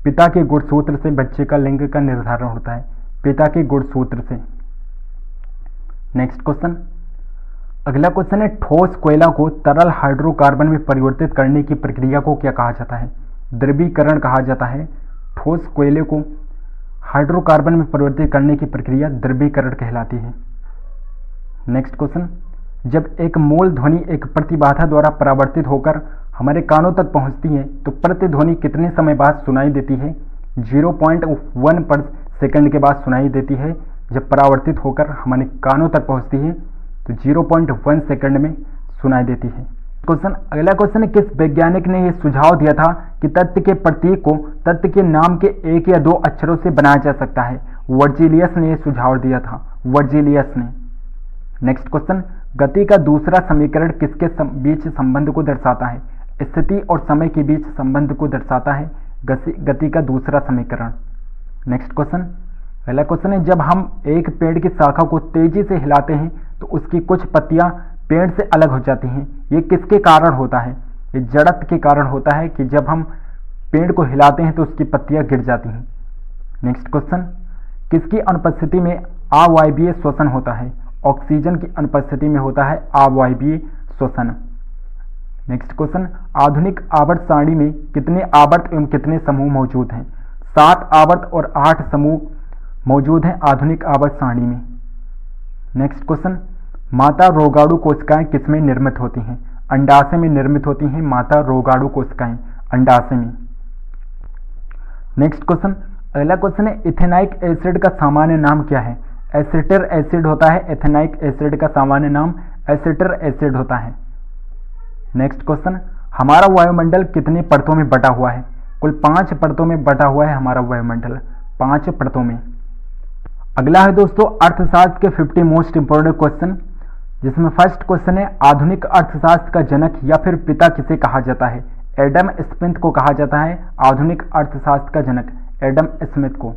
पिता के गुणसूत्र से बच्चे का लिंग का निर्धारण होता है, पिता के गुणसूत्र से। नेक्स्ट क्वेश्चन, अगला क्वेश्चन है, ठोस कोयला को तरल हाइड्रोकार्बन में परिवर्तित करने की प्रक्रिया को क्या कहा जाता है? द्रवीकरण कहा जाता है। ठोस कोयले को हाइड्रोकार्बन में परिवर्तित करने की प्रक्रिया द्रवीकरण कहलाती है। नेक्स्ट क्वेश्चन, जब एक मूल ध्वनि एक प्रतिबाधा द्वारा परावर्तित होकर हमारे कानों तक पहुंचती है तो प्रतिध्वनि कितने समय बाद सुनाई देती है? 0.1 पर सेकंड के बाद सुनाई देती है। जब परावर्तित होकर हमारे कानों तक पहुंचती है तो 0.1 सेकंड में सुनाई देती है। क्वेश्चन, अगला क्वेश्चन है, किस वैज्ञानिक ने यह सुझाव दिया था कि तत्व के प्रतीक को तत्व के नाम के एक या दो अक्षरों से बनाया जा सकता है? वर्जिलियस ने यह सुझाव दिया था, वर्जिलियस ने। नेक्स्ट क्वेश्चन, गति का दूसरा समीकरण किसके बीच संबंध को दर्शाता है? स्थिति और समय के बीच संबंध को दर्शाता है गति का दूसरा समीकरण। नेक्स्ट क्वेश्चन, पहला क्वेश्चन है, जब हम एक पेड़ की शाखा को तेजी से हिलाते हैं तो उसकी कुछ पत्तियां पेड़ से अलग हो जाती हैं, ये किसके कारण होता है? ये जड़त्व के कारण होता है कि जब हम पेड़ को हिलाते हैं तो उसकी पत्तियां गिर जाती हैं। नेक्स्ट क्वेश्चन, किसकी अनुपस्थिति में अवायवीय श्वसन होता है? ऑक्सीजन की अनुपस्थिति में होता है अवायवीय श्वसन। नेक्स्ट क्वेश्चन, आधुनिक आवर्त सारणी में कितने आवर्त एवं कितने समूह मौजूद हैं? 7 आवर्त और 8 समूह मौजूद हैं आधुनिक आवर्त सारणी में। नेक्स्ट क्वेश्चन, माता रोगाणु कोशिकाएं किसमें निर्मित होती हैं? अंडाशय में निर्मित होती हैं माता रोगाणु कोशिकाएं, अंडाशय में। नेक्स्ट क्वेश्चन, अगला क्वेश्चन है, इथेनाइक एसिड का सामान्य नाम क्या है? एसिटर एसिड होता है, इथेनाइक एसिड का सामान्य नाम एसिटर एसिड होता है। नेक्स्ट क्वेश्चन, हमारा वायुमंडल कितने परतों में बटा हुआ है? कुल 5 परतों में बटा हुआ है हमारा वायुमंडल, 5 परतों में। अगला है दोस्तों अर्थशास्त्र के 50 मोस्ट इंपोर्टेंट क्वेश्चन, जिसमें फर्स्ट क्वेश्चन है, आधुनिक अर्थशास्त्र का जनक या फिर पिता किसे कहा जाता है? एडम स्मिथ को कहा जाता है आधुनिक अर्थशास्त्र का जनक, एडम स्मिथ को।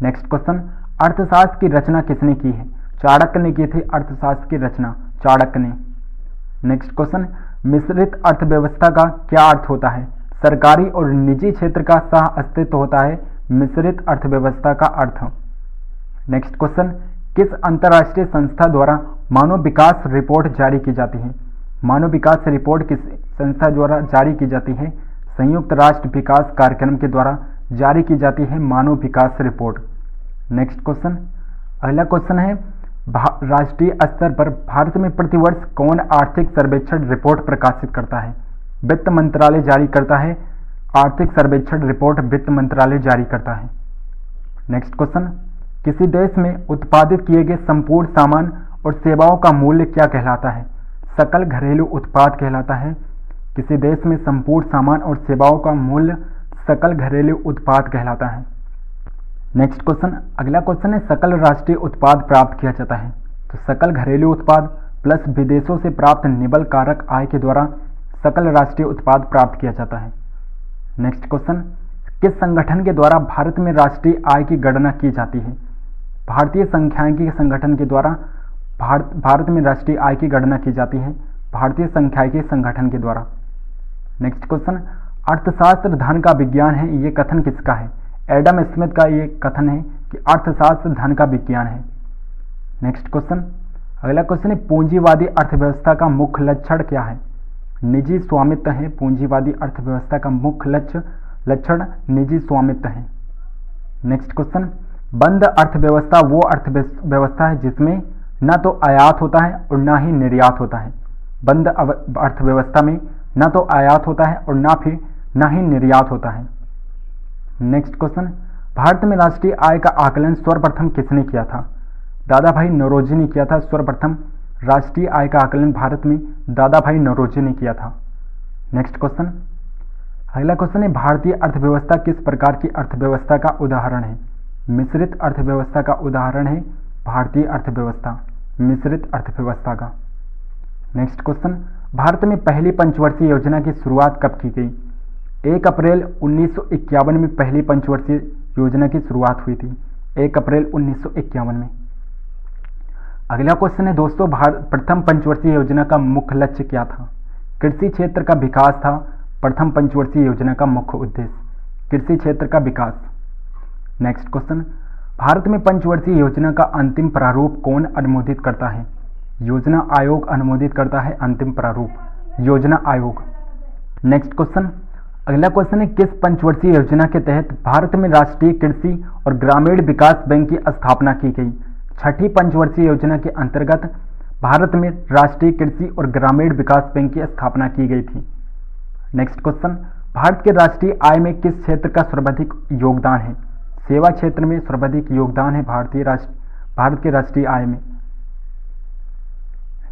नेक्स्ट क्वेश्चन, अर्थशास्त्र की रचना किसने की है? चाणक्य ने की थी अर्थशास्त्र की रचना, चाणक्य ने। नेक्स्ट क्वेश्चन, मिश्रित अर्थव्यवस्था का क्या अर्थ होता है? सरकारी और निजी क्षेत्र का सह अस्तित्व होता है मिश्रित अर्थव्यवस्था का अर्थ। नेक्स्ट क्वेश्चन, किस अंतर्राष्ट्रीय संस्था द्वारा मानव विकास रिपोर्ट जारी की जाती है? मानव विकास रिपोर्ट किस संस्था द्वारा जारी की जाती है? संयुक्त राष्ट्र विकास कार्यक्रम के द्वारा जारी की जाती है मानव विकास रिपोर्ट। नेक्स्ट क्वेश्चन, अगला क्वेश्चन है, राष्ट्रीय स्तर पर भारत में प्रतिवर्ष कौन आर्थिक सर्वेक्षण रिपोर्ट प्रकाशित करता है? वित्त मंत्रालय जारी करता है आर्थिक सर्वेक्षण रिपोर्ट, वित्त मंत्रालय जारी करता है। नेक्स्ट क्वेश्चन, किसी देश में उत्पादित किए गए संपूर्ण सामान और सेवाओं का मूल्य क्या कहलाता है? सकल घरेलू उत्पाद कहलाता है। किसी देश में संपूर्ण सामान और सेवाओं का मूल्य सकल घरेलू उत्पाद कहलाता है। नेक्स्ट क्वेश्चन, अगला क्वेश्चन है, सकल राष्ट्रीय उत्पाद प्राप्त किया जाता है? तो सकल घरेलू उत्पाद प्लस विदेशों से प्राप्त निबल कारक आय के द्वारा सकल राष्ट्रीय उत्पाद प्राप्त किया जाता है। नेक्स्ट क्वेश्चन, किस संगठन के द्वारा भारत में राष्ट्रीय आय की गणना की जाती है? भारतीय सांख्यिकी संगठन के द्वारा भारत में राष्ट्रीय आय की गणना की जाती है, भारतीय सांख्यिकी संगठन के द्वारा। नेक्स्ट क्वेश्चन, अर्थशास्त्र धन का विज्ञान है, ये कथन किसका है? एडम स्मिथ का ये कथन है कि अर्थशास्त्र धन का विज्ञान है। नेक्स्ट क्वेश्चन, अगला क्वेश्चन है, पूंजीवादी अर्थव्यवस्था का मुख्य लक्षण क्या है? निजी स्वामित्व है। पूंजीवादी अर्थव्यवस्था का मुख्य लक्षण निजी स्वामित्व है। नेक्स्ट क्वेश्चन, बंद अर्थव्यवस्था वो अर्थव्यवस्था है जिसमें ना तो आयात होता है और ना ही निर्यात होता है। बंद अर्थव्यवस्था में ना तो आयात होता है और ना ही निर्यात होता है। नेक्स्ट क्वेश्चन, भारत में राष्ट्रीय आय का आकलन सर्वप्रथम किसने किया था? दादा भाई नौरोजी ने किया था। सर्वप्रथम राष्ट्रीय आय का आकलन भारत में दादा भाई नौरोजी ने किया था। नेक्स्ट क्वेश्चन, अगला क्वेश्चन है, भारतीय अर्थव्यवस्था किस प्रकार की अर्थव्यवस्था का उदाहरण है? मिश्रित अर्थव्यवस्था का उदाहरण है भारतीय अर्थव्यवस्था, मिश्रित अर्थव्यवस्था का। नेक्स्ट क्वेश्चन, भारत में पहली पंचवर्षीय योजना की शुरुआत कब की गई? 1 अप्रैल 1951 में पहली पंचवर्षीय योजना की शुरुआत हुई थी, 1 अप्रैल 1951 में। अगला क्वेश्चन है दोस्तों, प्रथम पंचवर्षीय योजना का मुख्य लक्ष्य क्या था? कृषि क्षेत्र का विकास था प्रथम पंचवर्षीय योजना का मुख्य उद्देश्य, कृषि क्षेत्र का विकास। नेक्स्ट क्वेश्चन, भारत में पंचवर्षीय योजना का अंतिम प्रारूप कौन अनुमोदित करता है? योजना आयोग अनुमोदित करता है अंतिम प्रारूप, योजना आयोग। नेक्स्ट क्वेश्चन, अगला क्वेश्चन है, किस पंचवर्षीय योजना के तहत भारत में राष्ट्रीय कृषि और ग्रामीण विकास बैंक की स्थापना की गई? छठी पंचवर्षीय योजना के अंतर्गत भारत में राष्ट्रीय कृषि और ग्रामीण विकास बैंक की स्थापना की गई थी। नेक्स्ट क्वेश्चन, भारत के राष्ट्रीय आय में किस क्षेत्र का सर्वाधिक योगदान है? सेवा क्षेत्र में सर्वाधिक योगदान है भारत के राष्ट्रीय आय में।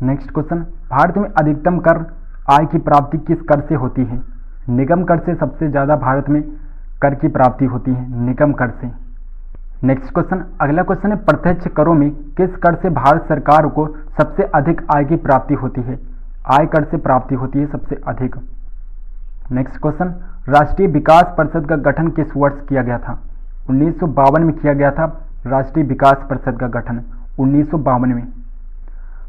नेक्स्ट क्वेश्चन, भारत में अधिकतम कर आय की प्राप्ति किस कर से होती है? निगम कर से सबसे ज्यादा भारत में कर की प्राप्ति होती है, निगम कर से। नेक्स्ट क्वेश्चन, अगला क्वेश्चन है, प्रत्यक्ष करों में किस कर से भारत सरकार को सबसे अधिक आय की प्राप्ति होती है? आय कर से प्राप्ति होती है सबसे अधिक। नेक्स्ट क्वेश्चन, राष्ट्रीय विकास परिषद का गठन किस वर्ष किया गया था? 1952 में किया गया था राष्ट्रीय विकास परिषद का गठन, 1952 में।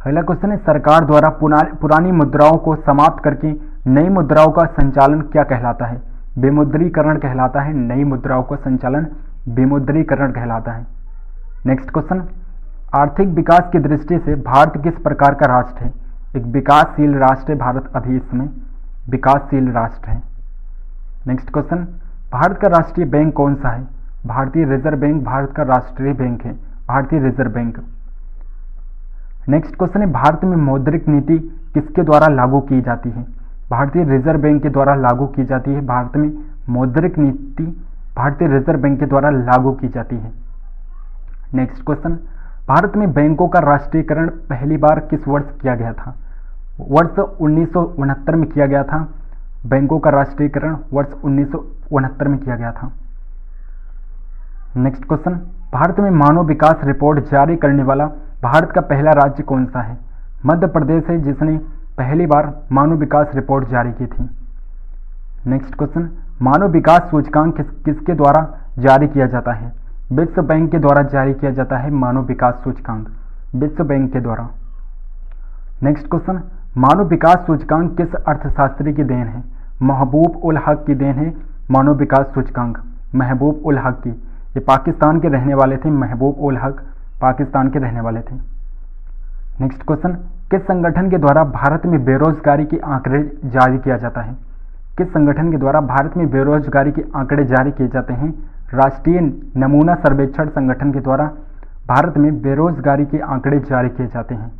अगला क्वेश्चन है, सरकार द्वारा पुरानी मुद्राओं को समाप्त करके नई मुद्राओं का संचालन क्या कहलाता है? विमुद्रीकरण कहलाता है। नई मुद्राओं का संचालन विमुद्रीकरण कहलाता है। नेक्स्ट क्वेश्चन, आर्थिक विकास की दृष्टि से भारत किस प्रकार का राष्ट्र है? एक विकासशील राष्ट्र है भारत, अभी इस समय विकासशील राष्ट्र है। नेक्स्ट क्वेश्चन, भारत का राष्ट्रीय बैंक कौन सा है? भारतीय रिजर्व बैंक भारत का राष्ट्रीय बैंक है, भारतीय रिजर्व बैंक। नेक्स्ट क्वेश्चन है, भारत में मौद्रिक नीति किसके द्वारा लागू की जाती है? भारतीय रिजर्व बैंक के द्वारा लागू की जाती है। भारत में मौद्रिक नीति भारतीय रिजर्व बैंक के द्वारा लागू की जाती है। नेक्स्ट क्वेश्चन, भारत में बैंकों का राष्ट्रीयकरण पहली बार किस वर्ष किया गया था? वर्ष 1969 में किया गया था। बैंकों का राष्ट्रीयकरण वर्ष 1969 में किया गया था। नेक्स्ट क्वेश्चन, भारत में मानव विकास रिपोर्ट जारी करने वाला भारत का पहला राज्य कौन सा है? मध्य प्रदेश है जिसने पहली बार मानव विकास रिपोर्ट जारी की थी। नेक्स्ट क्वेश्चन, मानव विकास सूचकांक किसके द्वारा जारी किया जाता है? विश्व बैंक के द्वारा जारी किया जाता है मानव विकास सूचकांक, विश्व बैंक के द्वारा। नेक्स्ट क्वेश्चन, मानव विकास सूचकांक किस अर्थशास्त्री की देन है? महबूब उल हक की देन है मानव विकास सूचकांक, महबूब उल हक की। ये पाकिस्तान के रहने वाले थे, महबूब उल हक पाकिस्तान के रहने वाले थे। नेक्स्ट क्वेश्चन, किस संगठन के द्वारा भारत में बेरोजगारी के आंकड़े जारी किया जाता है? किस संगठन के द्वारा भारत में बेरोजगारी के आंकड़े जारी किए जाते हैं? राष्ट्रीय नमूना सर्वेक्षण संगठन के द्वारा भारत में बेरोजगारी के आंकड़े जारी किए जाते हैं।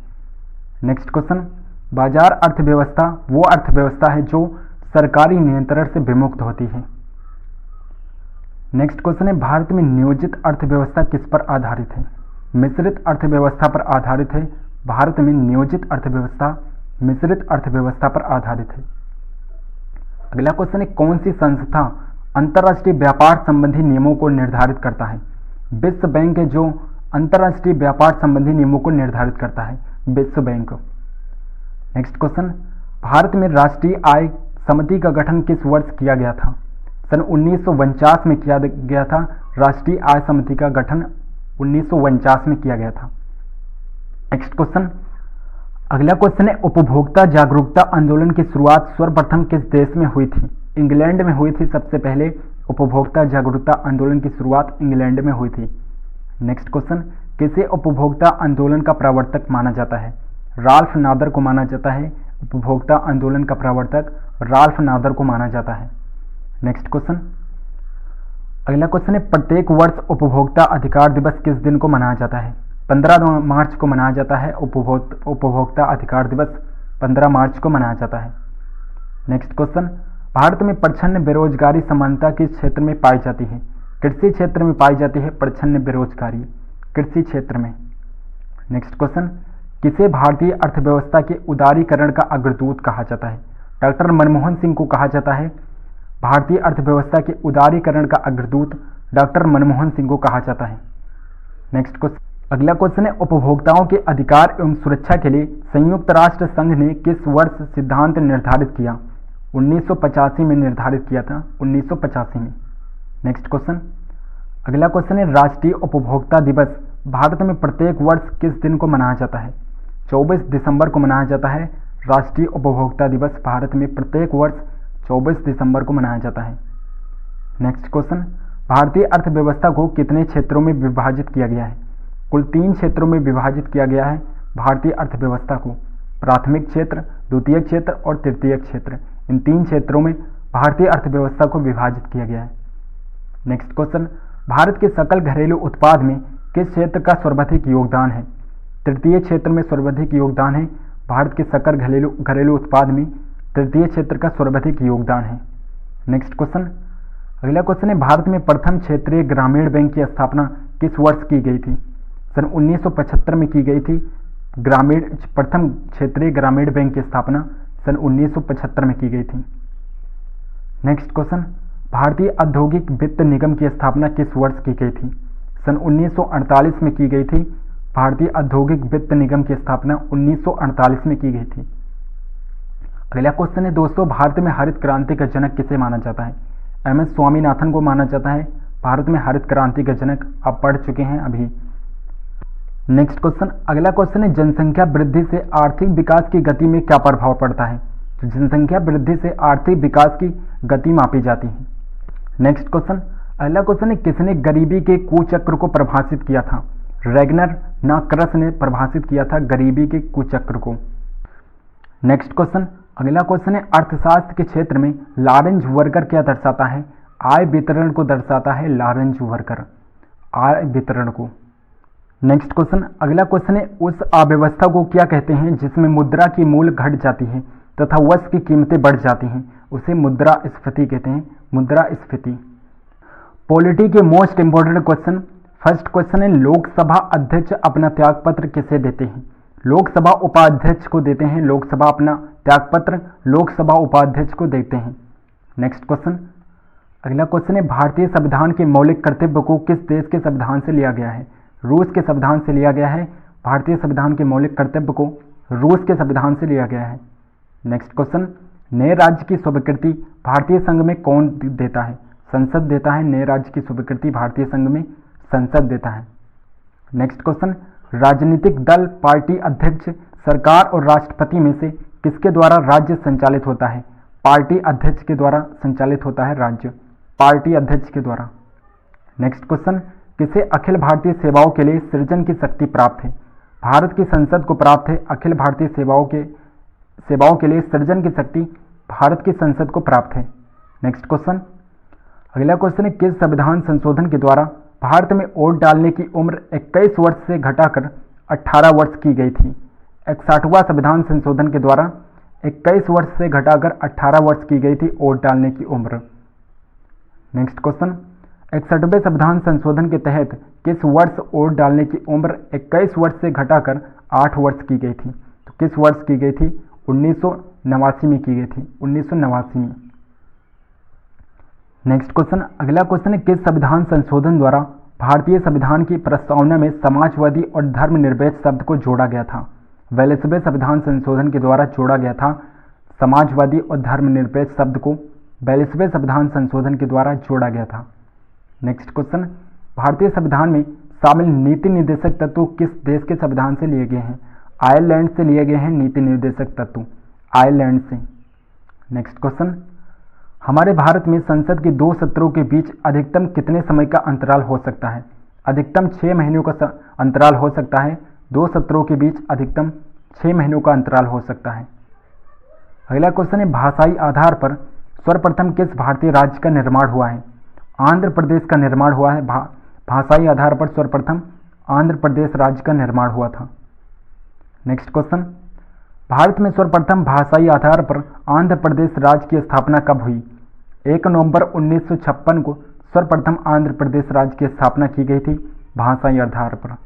नेक्स्ट क्वेश्चन, बाजार अर्थव्यवस्था वो अर्थव्यवस्था है जो सरकारी नियंत्रण से विमुक्त होती है। नेक्स्ट क्वेश्चन है, भारत में नियोजित अर्थव्यवस्था किस पर आधारित है? मिश्रित अर्थव्यवस्था पर आधारित है। भारत में नियोजित अर्थव्यवस्था मिश्रित अर्थव्यवस्था पर आधारित है। अगला क्वेश्चन है, कौन सी संस्था अंतर्राष्ट्रीय व्यापार संबंधी नियमों को निर्धारित करता है? विश्व बैंक है जो अंतर्राष्ट्रीय व्यापार संबंधी नियमों को निर्धारित करता है, विश्व बैंक। नेक्स्ट क्वेश्चन, भारत में राष्ट्रीय आय समिति का गठन किस वर्ष किया गया था? सन 1949 में किया गया था। राष्ट्रीय आय समिति का गठन 1949 में किया गया था। नेक्स्ट क्वेश्चन, अगला क्वेश्चन है, उपभोक्ता जागरूकता आंदोलन की शुरुआत सर्वप्रथम किस देश में हुई थी? इंग्लैंड में हुई थी। सबसे पहले उपभोक्ता जागरूकता आंदोलन की शुरुआत इंग्लैंड में हुई थी। नेक्स्ट क्वेश्चन, किसे उपभोक्ता आंदोलन का प्रवर्तक माना जाता है? राल्फ नादर को माना जाता है। उपभोक्ता आंदोलन का प्रवर्तक राल्फ नादर को माना जाता है। नेक्स्ट क्वेश्चन, अगला क्वेश्चन है, प्रत्येक वर्ष उपभोक्ता अधिकार दिवस किस दिन को मनाया जाता है? 15 मार्च को मनाया जाता है उपभोक्ता अधिकार दिवस 15 मार्च को मनाया जाता है। नेक्स्ट क्वेश्चन, भारत में प्रच्छन्न बेरोजगारी समानता किस क्षेत्र में पाई जाती है? कृषि क्षेत्र में पाई जाती है प्रच्छन्न बेरोजगारी, कृषि क्षेत्र में। नेक्स्ट क्वेश्चन, किसे भारतीय अर्थव्यवस्था के उदारीकरण का अग्रदूत कहा जाता है? डॉक्टर मनमोहन सिंह को कहा जाता है भारतीय अर्थव्यवस्था के उदारीकरण का अग्रदूत, डॉक्टर मनमोहन सिंह को कहा जाता है। नेक्स्ट क्वेश्चन, अगला क्वेश्चन है, उपभोक्ताओं के अधिकार एवं सुरक्षा के लिए संयुक्त राष्ट्र संघ ने किस वर्ष सिद्धांत निर्धारित किया? 1985 में निर्धारित किया था, 1985 में। नेक्स्ट क्वेश्चन, अगला क्वेश्चन है, राष्ट्रीय उपभोक्ता दिवस भारत में प्रत्येक वर्ष किस दिन को मनाया जाता है? 24 दिसंबर को मनाया जाता है। राष्ट्रीय उपभोक्ता दिवस भारत में प्रत्येक वर्ष 24 दिसंबर को मनाया जाता है। नेक्स्ट क्वेश्चन, भारतीय अर्थव्यवस्था को कितने क्षेत्रों में विभाजित किया गया है? कुल 3 क्षेत्रों में विभाजित किया गया है भारतीय अर्थव्यवस्था को, प्राथमिक क्षेत्र, द्वितीयक क्षेत्र और तृतीयक क्षेत्र। इन 3 क्षेत्रों में भारतीय अर्थव्यवस्था को विभाजित किया गया है। नेक्स्ट क्वेश्चन, भारत के सकल घरेलू उत्पाद में किस क्षेत्र का सर्वाधिक योगदान है? तृतीय क्षेत्र में सर्वाधिक योगदान है भारत के सकल घरेलू उत्पाद में, तृतीय क्षेत्र का सर्वाधिक योगदान है। नेक्स्ट क्वेश्चन, अगला क्वेश्चन है, भारत में प्रथम क्षेत्रीय ग्रामीण बैंक की स्थापना किस वर्ष की गई थी? सन 1975 में की गई थी। प्रथम क्षेत्रीय ग्रामीण बैंक की स्थापना सन 1975 में की गई थी। नेक्स्ट क्वेश्चन, भारतीय औद्योगिक वित्त निगम की स्थापना किस वर्ष की गई थी? सन 1948 में की गई थी। भारतीय औद्योगिक वित्त निगम की स्थापना 1948 में की गई थी। अगला क्वेश्चन है दोस्तों, भारत में हरित क्रांति का जनक किसे माना जाता है? एम.एस. स्वामीनाथन को माना जाता है भारत में हरित क्रांति का जनक। आप पढ़ चुके हैं अभी। नेक्स्ट क्वेश्चन, अगला क्वेश्चन है, जनसंख्या वृद्धि से आर्थिक विकास की गति में क्या प्रभाव पड़ता है? तो जनसंख्या वृद्धि से आर्थिक विकास की गति मापी जाती है। नेक्स्ट क्वेश्चन, अगला क्वेश्चन है, किसने गरीबी के कुचक्र को परिभाषित किया था? रेगनर नाक्रस ने परिभाषित किया था गरीबी के कुचक्र को। नेक्स्ट क्वेश्चन, अगला क्वेश्चन है, अर्थशास्त्र के क्षेत्र में लॉरेंज वर्कर क्या दर्शाता है? आय वितरण को दर्शाता है लॉरेंज वर्कर, आय वितरण को। नेक्स्ट क्वेश्चन, अगला क्वेश्चन है, उस अव्यवस्था को क्या कहते हैं जिसमें मुद्रा की मूल्य घट जाती है तथा वस्तु की कीमतें बढ़ जाती हैं? उसे मुद्रास्फीति कहते हैं, मुद्रास्फीति। पॉलिटी के most important question, first question है, लोकसभा अध्यक्ष अपना त्यागपत्र किसे देते हैं? लोकसभा उपाध्यक्ष को देते हैं। लोकसभा अपना त्यागपत्र लोकसभा उपाध्यक्ष को देते हैं। नेक्स्ट क्वेश्चन, अगला क्वेश्चन है, भारतीय संविधान के मौलिक कर्तव्य को किस देश के संविधान से लिया गया है? रूस के संविधान से लिया गया है। भारतीय संविधान के मौलिक कर्तव्य को रूस के संविधान से लिया गया है। नेक्स्ट क्वेश्चन, नए राज्य की स्वीकृति भारतीय संघ में कौन देता है? संसद देता है। नए राज्य की स्वीकृति भारतीय संघ में संसद देता है। नेक्स्ट क्वेश्चन, राजनीतिक दल, पार्टी अध्यक्ष, सरकार और राष्ट्रपति में से किसके द्वारा राज्य संचालित होता है? पार्टी अध्यक्ष के द्वारा संचालित होता है राज्य, पार्टी अध्यक्ष के द्वारा। नेक्स्ट क्वेश्चन, किसे अखिल भारतीय सेवाओं के लिए सृजन की शक्ति प्राप्त है? भारत की संसद को प्राप्त है। अखिल भारतीय सेवाओं के लिए सृजन की शक्ति भारत की संसद को प्राप्त है। नेक्स्ट क्वेश्चन, अगला क्वेश्चन है, किस संविधान संशोधन के द्वारा भारत में वोट डालने की उम्र 21 वर्ष से घटाकर 18 वर्ष की गई थी? 61वां संविधान संशोधन के द्वारा 21 वर्ष से घटाकर 18 वर्ष की गई थी वोट डालने की उम्र। नेक्स्ट क्वेश्चन, 61वें संविधान संशोधन के तहत किस वर्ष वोट डालने की उम्र 21 वर्ष से घटाकर 8 वर्ष की गई थी? तो किस वर्ष की गई थी? 1989 में की गई थी, 1989 में। नेक्स्ट क्वेश्चन, अगला क्वेश्चन है, किस संविधान संशोधन द्वारा भारतीय संविधान की प्रस्तावना में समाजवादी और धर्मनिरपेक्ष शब्द को जोड़ा गया था? 42वें संविधान संशोधन के द्वारा जोड़ा गया था समाजवादी और धर्मनिरपेक्ष शब्द को 42वें संविधान संशोधन के द्वारा जोड़ा गया था। नेक्स्ट क्वेश्चन, भारतीय संविधान में शामिल नीति निर्देशक तत्व किस देश के संविधान से लिए गए हैं? आयरलैंड से लिए गए हैं नीति निर्देशक तत्व, आयरलैंड से। नेक्स्ट क्वेश्चन, हमारे भारत में संसद के 2 सत्रों के बीच अधिकतम कितने समय का अंतराल हो सकता है? अधिकतम 6 महीनों का अंतराल हो सकता है। 2 सत्रों के बीच अधिकतम 6 महीनों का अंतराल हो सकता है। अगला क्वेश्चन है, भाषाई आधार पर सर्वप्रथम किस भारतीय राज्य का निर्माण हुआ है? आंध्र प्रदेश का निर्माण हुआ है। भाषाई आधार पर सर्वप्रथम आंध्र प्रदेश राज्य का निर्माण हुआ था। नेक्स्ट क्वेश्चन, भारत में सर्वप्रथम भाषाई आधार पर आंध्र प्रदेश राज्य की स्थापना कब हुई? 1 नवंबर 1956 को सर्वप्रथम आंध्र प्रदेश राज्य की स्थापना की गई थी भाषाई आधार पर।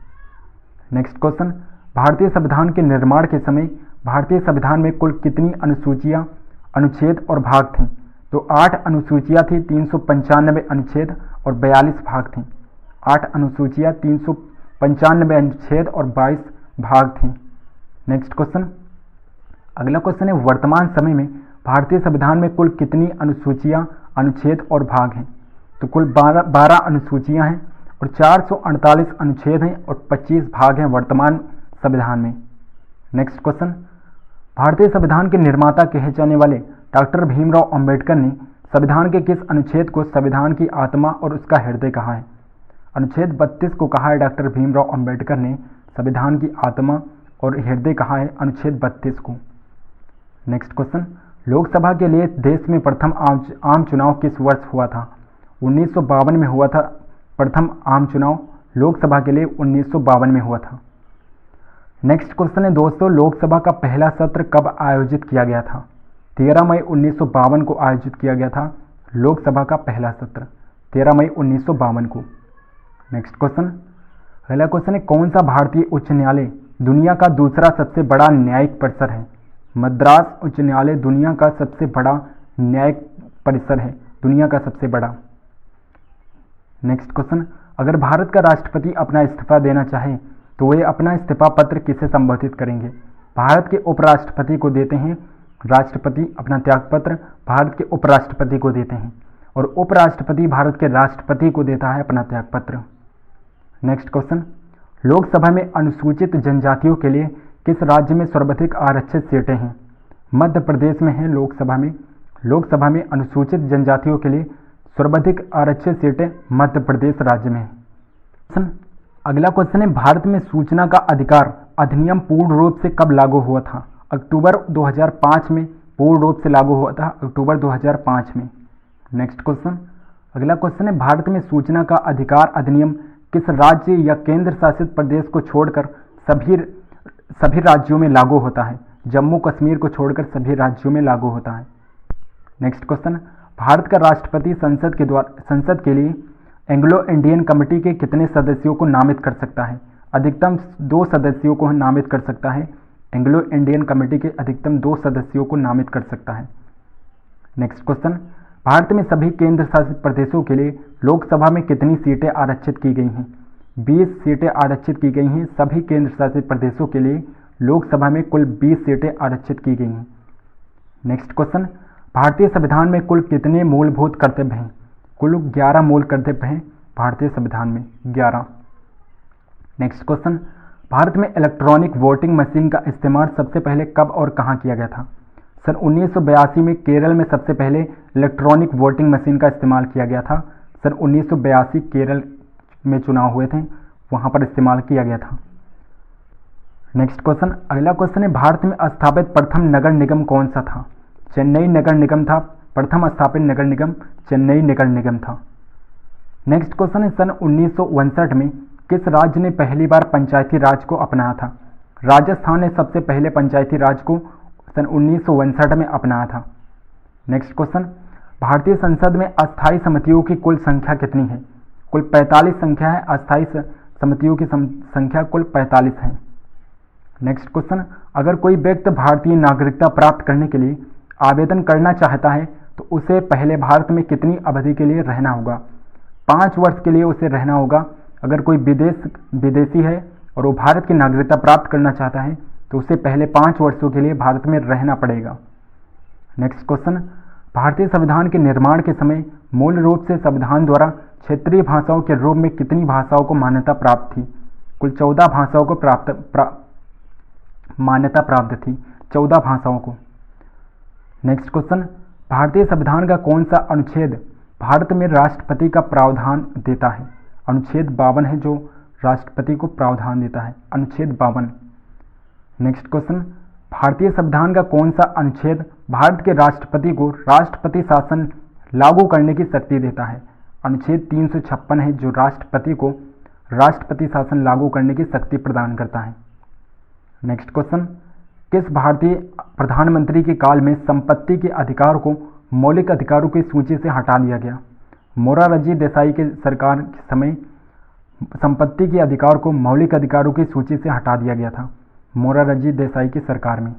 नेक्स्ट क्वेश्चन, भारतीय संविधान के निर्माण के समय भारतीय संविधान में कुल कितनी अनुसूचियां, अनुच्छेद और भाग थे? तो 8 अनुसूचियां थी, 395 अनुच्छेद और 42 भाग थे। 8 अनुसूचियां, 395 अनुच्छेद और 22 भाग थे। नेक्स्ट क्वेश्चन, अगला क्वेश्चन है वर्तमान समय में भारतीय संविधान में कुल कितनी अनुसूचियां, अनुच्छेद और भाग हैं? तो कुल 12 अनुसूचियां हैं और 448 अनुच्छेद हैं और 25 भाग हैं वर्तमान संविधान में। नेक्स्ट क्वेश्चन, भारतीय संविधान के निर्माता कहे जाने वाले डॉक्टर भीमराव अंबेडकर ने संविधान के किस अनुच्छेद को संविधान की आत्मा और उसका हृदय कहा है? अनुच्छेद 32 को कहा है डॉक्टर भीमराव अंबेडकर ने संविधान की आत्मा और हृदय कहा है अनुच्छेद 32 को। नेक्स्ट क्वेश्चन, लोकसभा के लिए देश में प्रथम आम चुनाव किस वर्ष हुआ था? 1952 में हुआ था प्रथम आम चुनाव लोकसभा के लिए 1952 में हुआ था। नेक्स्ट क्वेश्चन है दोस्तों, लोकसभा का पहला सत्र कब आयोजित किया गया था? 13 मई 1952 को आयोजित किया गया था लोकसभा का पहला सत्र, 13 मई 1952 को। नेक्स्ट क्वेश्चन, अगला क्वेश्चन है कौन सा भारतीय उच्च न्यायालय दुनिया का दूसरा सबसे बड़ा न्यायिक परिसर है? मद्रास उच्च न्यायालय दुनिया का सबसे बड़ा न्यायिक परिसर है, दुनिया का सबसे बड़ा। नेक्स्ट क्वेश्चन, अगर भारत का राष्ट्रपति अपना इस्तीफा देना चाहे तो वे अपना इस्तीफा पत्र किसे संबोधित करेंगे? भारत के उपराष्ट्रपति को देते हैं राष्ट्रपति अपना त्यागपत्र, भारत के उपराष्ट्रपति को देते हैं और उपराष्ट्रपति भारत के राष्ट्रपति को देता है अपना त्यागपत्र। नेक्स्ट क्वेश्चन, लोकसभा में अनुसूचित जनजातियों के लिए किस राज्य में सर्वाधिक आरक्षित सीटें हैं? मध्य प्रदेश में है लोकसभा में अनुसूचित जनजातियों के लिए सर्वाधिक आरक्षित सीटें मध्य प्रदेश राज्य में है। अगला क्वेश्चन है भारत में सूचना का अधिकार अधिनियम पूर्ण रूप से कब लागू हुआ था? अक्टूबर 2005 में पूर्ण रूप से लागू हुआ था, अक्टूबर 2005 में। नेक्स्ट क्वेश्चन, अगला क्वेश्चन है भारत में सूचना का अधिकार अधिनियम किस राज्य या केंद्र शासित प्रदेश को छोड़कर सभी राज्यों में लागू होता है? जम्मू कश्मीर को छोड़कर सभी राज्यों में लागू होता है। नेक्स्ट क्वेश्चन, भारत का राष्ट्रपति संसद के लिए एंग्लो इंडियन कमेटी के कितने सदस्यों को नामित कर सकता है? अधिकतम 2 सदस्यों को नामित कर सकता है। एंग्लो इंडियन कमेटी के अधिकतम 2 सदस्यों को नामित कर सकता है। नेक्स्ट क्वेश्चन, भारत में सभी केंद्र शासित प्रदेशों के लिए लोकसभा में कितनी सीटें आरक्षित की गई हैं? 20 सीटें आरक्षित की गई हैं। सभी केंद्र शासित प्रदेशों के लिए लोकसभा में कुल 20 सीटें आरक्षित की गई हैं। नेक्स्ट क्वेश्चन, भारतीय संविधान में कुल कितने मूलभूत कर्तव्य हैं? कुल 11 मूल कर्तव्य हैं भारतीय संविधान में, 11। नेक्स्ट क्वेश्चन, भारत में इलेक्ट्रॉनिक वोटिंग मशीन का इस्तेमाल सबसे पहले कब और कहां किया गया था? सन 1982 में केरल में सबसे पहले इलेक्ट्रॉनिक वोटिंग मशीन का इस्तेमाल किया गया था। सन 1982 केरल में चुनाव हुए थे, वहां पर इस्तेमाल किया गया था। नेक्स्ट क्वेश्चन, अगला क्वेश्चन है भारत में स्थापित प्रथम नगर निगम कौन सा था? चेन्नई नगर निगम था। प्रथम स्थापित नगर निगम चेन्नई नगर निगम था। नेक्स्ट क्वेश्चन है सन 1959 में किस राज्य ने पहली बार पंचायती राज को अपनाया था? राजस्थान ने सबसे पहले पंचायती राज को सन 1959 में अपनाया था। नेक्स्ट क्वेश्चन, भारतीय संसद में अस्थायी समितियों की कुल संख्या कितनी है? कुल 45 संख्या है। अस्थायी समितियों की संख्या कुल 45 है। नेक्स्ट क्वेश्चन, अगर कोई व्यक्ति भारतीय नागरिकता प्राप्त करने के लिए आवेदन करना चाहता है तो उसे पहले भारत में कितनी अवधि के लिए रहना होगा? 5 वर्ष के लिए उसे रहना होगा। अगर कोई विदेशी है और वो भारत की नागरिकता प्राप्त करना चाहता है तो उसे पहले 5 वर्षों के लिए भारत में रहना पड़ेगा। नेक्स्ट क्वेश्चन, भारतीय संविधान के निर्माण के समय मूल रूप से संविधान द्वारा क्षेत्रीय भाषाओं के रूप में कितनी भाषाओं को मान्यता प्राप्त थी? कुल 14 भाषाओं को मान्यता प्राप्त थी, 14 भाषाओं को। नेक्स्ट क्वेश्चन, भारतीय संविधान का कौन सा अनुच्छेद भारत में राष्ट्रपति का प्रावधान देता है? अनुच्छेद 52 है जो राष्ट्रपति को प्रावधान देता है, अनुच्छेद 52। नेक्स्ट क्वेश्चन, भारतीय संविधान का कौन सा अनुच्छेद भारत के राष्ट्रपति को राष्ट्रपति शासन लागू करने की शक्ति देता है? अनुच्छेद 356 है जो राष्ट्रपति को राष्ट्रपति शासन लागू करने की शक्ति प्रदान करता है। नेक्स्ट क्वेश्चन, किस भारतीय प्रधानमंत्री के काल में संपत्ति के अधिकार को मौलिक अधिकारों की सूची से हटा दिया गया? मोरारजी देसाई के सरकार के समय संपत्ति के अधिकार को मौलिक अधिकारों की सूची से हटा दिया गया था, मोरारजी देसाई की सरकार में।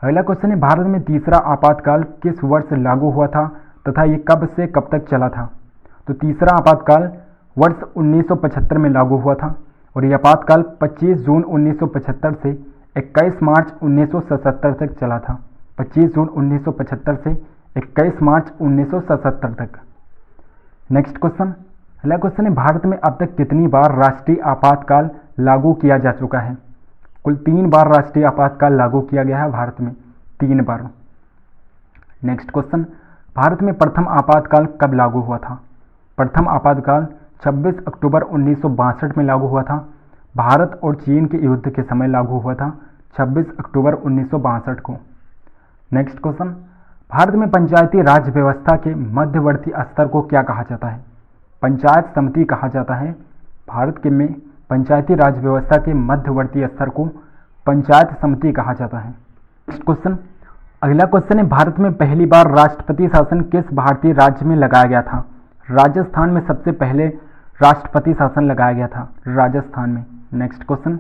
अगला क्वेश्चन है, भारत में तीसरा आपातकाल किस वर्ष लागू हुआ था तथा ये कब से कब तक चला था? तो तीसरा आपातकाल वर्ष 1975 में लागू हुआ था और यह आपातकाल 25 जून 1975 से 21 मार्च 1977 तक चला था। 25 जून 1975 से 21 मार्च 1977 तक। नेक्स्ट क्वेश्चन, अगला क्वेश्चन है, भारत में अब तक कितनी बार राष्ट्रीय आपातकाल लागू किया जा चुका है? कुल 3 बार राष्ट्रीय आपातकाल लागू किया गया है भारत में, 3 बार। नेक्स्ट क्वेश्चन, भारत में प्रथम आपातकाल कब लागू हुआ था? प्रथम आपातकाल 26 अक्टूबर 1962 में लागू हुआ था। भारत और चीन के युद्ध के समय लागू हुआ था, 26 अक्टूबर 1962 को। नेक्स्ट क्वेश्चन, भारत में पंचायती राज व्यवस्था के मध्यवर्ती स्तर को क्या कहा जाता है? पंचायत समिति कहा जाता है। भारत के में पंचायती राज व्यवस्था के मध्यवर्ती स्तर को पंचायत समिति कहा जाता है। नेक्स्ट क्वेश्चन, अगला क्वेश्चन है, भारत में पहली बार राष्ट्रपति शासन किस भारतीय राज्य में लगाया गया था? राजस्थान में सबसे पहले राष्ट्रपति शासन लगाया गया था, राजस्थान में। नेक्स्ट क्वेश्चन,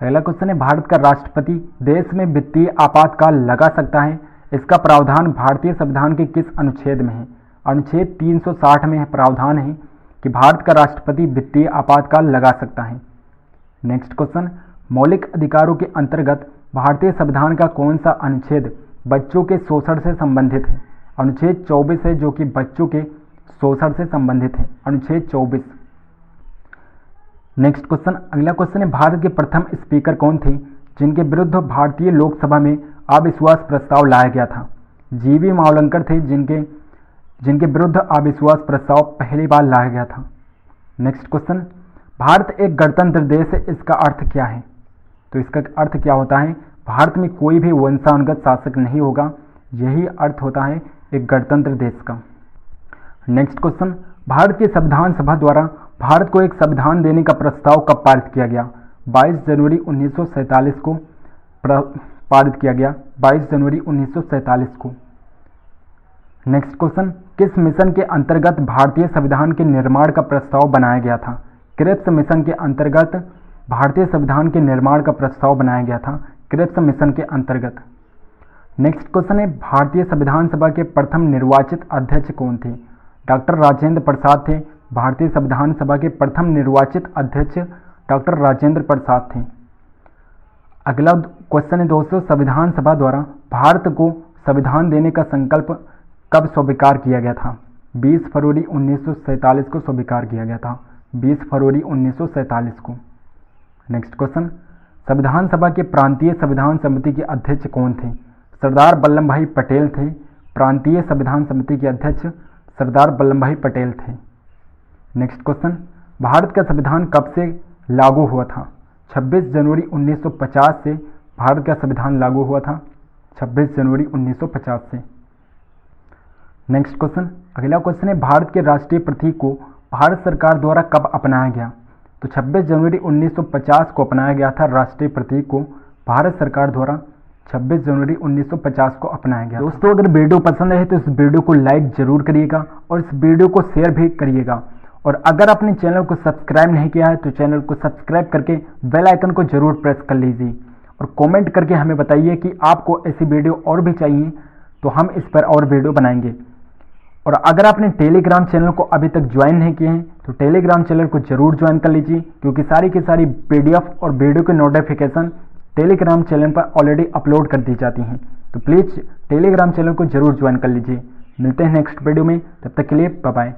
अगला क्वेश्चन है, भारत का राष्ट्रपति देश में वित्तीय आपातकाल लगा सकता है, इसका प्रावधान भारतीय संविधान के किस अनुच्छेद में है? अनुच्छेद 360 में प्रावधान है कि भारत का राष्ट्रपति वित्तीय आपातकाल लगा सकता है। नेक्स्ट क्वेश्चन, मौलिक अधिकारों के अंतर्गत भारतीय संविधान का कौन सा अनुच्छेद बच्चों के शोषण से संबंधित है? अनुच्छेद 24 है, जो कि बच्चों के शोषण से संबंधित है, अनुच्छेद 24। नेक्स्ट क्वेश्चन, अगला क्वेश्चन है, भारत के प्रथम स्पीकर कौन थे जिनके विरुद्ध भारतीय लोकसभा में अविश्वास प्रस्ताव लाया गया था? जीवी मावलंकर थे जिनके विरुद्ध अविश्वास प्रस्ताव पहली बार लाया गया था। नेक्स्ट क्वेश्चन, भारत एक गणतंत्र देश है, इसका अर्थ क्या है? तो इसका अर्थ क्या होता है? भारत में कोई भी वंशानुगत शासक नहीं होगा, यही अर्थ होता है एक गणतंत्र देश का। नेक्स्ट क्वेश्चन, भारत की संविधान सभा द्वारा भारत को एक संविधान देने का प्रस्ताव कब पारित किया गया? 22 जनवरी 1947 को पारित किया गया, 22 जनवरी 1947 को। नेक्स्ट क्वेश्चन, किस मिशन के अंतर्गत भारतीय संविधान के निर्माण का प्रस्ताव बनाया गया था? क्रिप्स मिशन के अंतर्गत भारतीय संविधान के निर्माण का प्रस्ताव बनाया गया था, क्रिप्स मिशन के अंतर्गत। नेक्स्ट क्वेश्चन है, भारतीय संविधान सभा के प्रथम निर्वाचित अध्यक्ष कौन थे? डॉक्टर राजेंद्र प्रसाद थे। भारतीय संविधान सभा के प्रथम निर्वाचित अध्यक्ष डॉक्टर राजेंद्र प्रसाद थे। अगला क्वेश्चन है दोस्तों, संविधान सभा द्वारा भारत को संविधान देने का संकल्प कब स्वीकार किया गया था? 20 फरवरी 1947 को स्वीकार किया गया था, 20 फरवरी 1947 को। नेक्स्ट क्वेश्चन, संविधान सभा के प्रांतीय संविधान समिति के अध्यक्ष कौन थे? सरदार वल्लभ भाई पटेल थे। प्रांतीय संविधान समिति के अध्यक्ष सरदार वल्लभ भाई पटेल थे। नेक्स्ट क्वेश्चन, भारत का संविधान कब से लागू हुआ था? 26 जनवरी 1950 से भारत का संविधान लागू हुआ था, 26 जनवरी 1950 से। नेक्स्ट क्वेश्चन, अगला क्वेश्चन है, भारत के राष्ट्रीय प्रतीक को भारत सरकार द्वारा कब अपनाया गया? तो 26 जनवरी 1950 को अपनाया गया था राष्ट्रीय प्रतीक को भारत सरकार द्वारा, 26 जनवरी 1950 को अपनाया गया। दोस्तों, अगर वीडियो पसंद है तो इस वीडियो को लाइक जरूर करिएगा और इस वीडियो को शेयर भी करिएगा। और अगर आपने चैनल को सब्सक्राइब नहीं किया है तो चैनल को सब्सक्राइब करके बेल आइकन को जरूर प्रेस कर लीजिए और कमेंट करके हमें बताइए कि आपको ऐसी वीडियो और भी चाहिए तो हम इस पर और वीडियो बनाएंगे। और अगर आपने टेलीग्राम चैनल को अभी तक ज्वाइन नहीं किए हैं तो टेलीग्राम चैनल को जरूर ज्वाइन कर लीजिए, क्योंकि सारी की सारी PDF और वीडियो की नोटिफिकेशन टेलीग्राम चैनल पर ऑलरेडी अपलोड कर दी जाती हैं। तो प्लीज़ टेलीग्राम चैनल को जरूर ज्वाइन कर लीजिए। मिलते हैं नेक्स्ट वीडियो में, तब तक के लिए बाय बाय।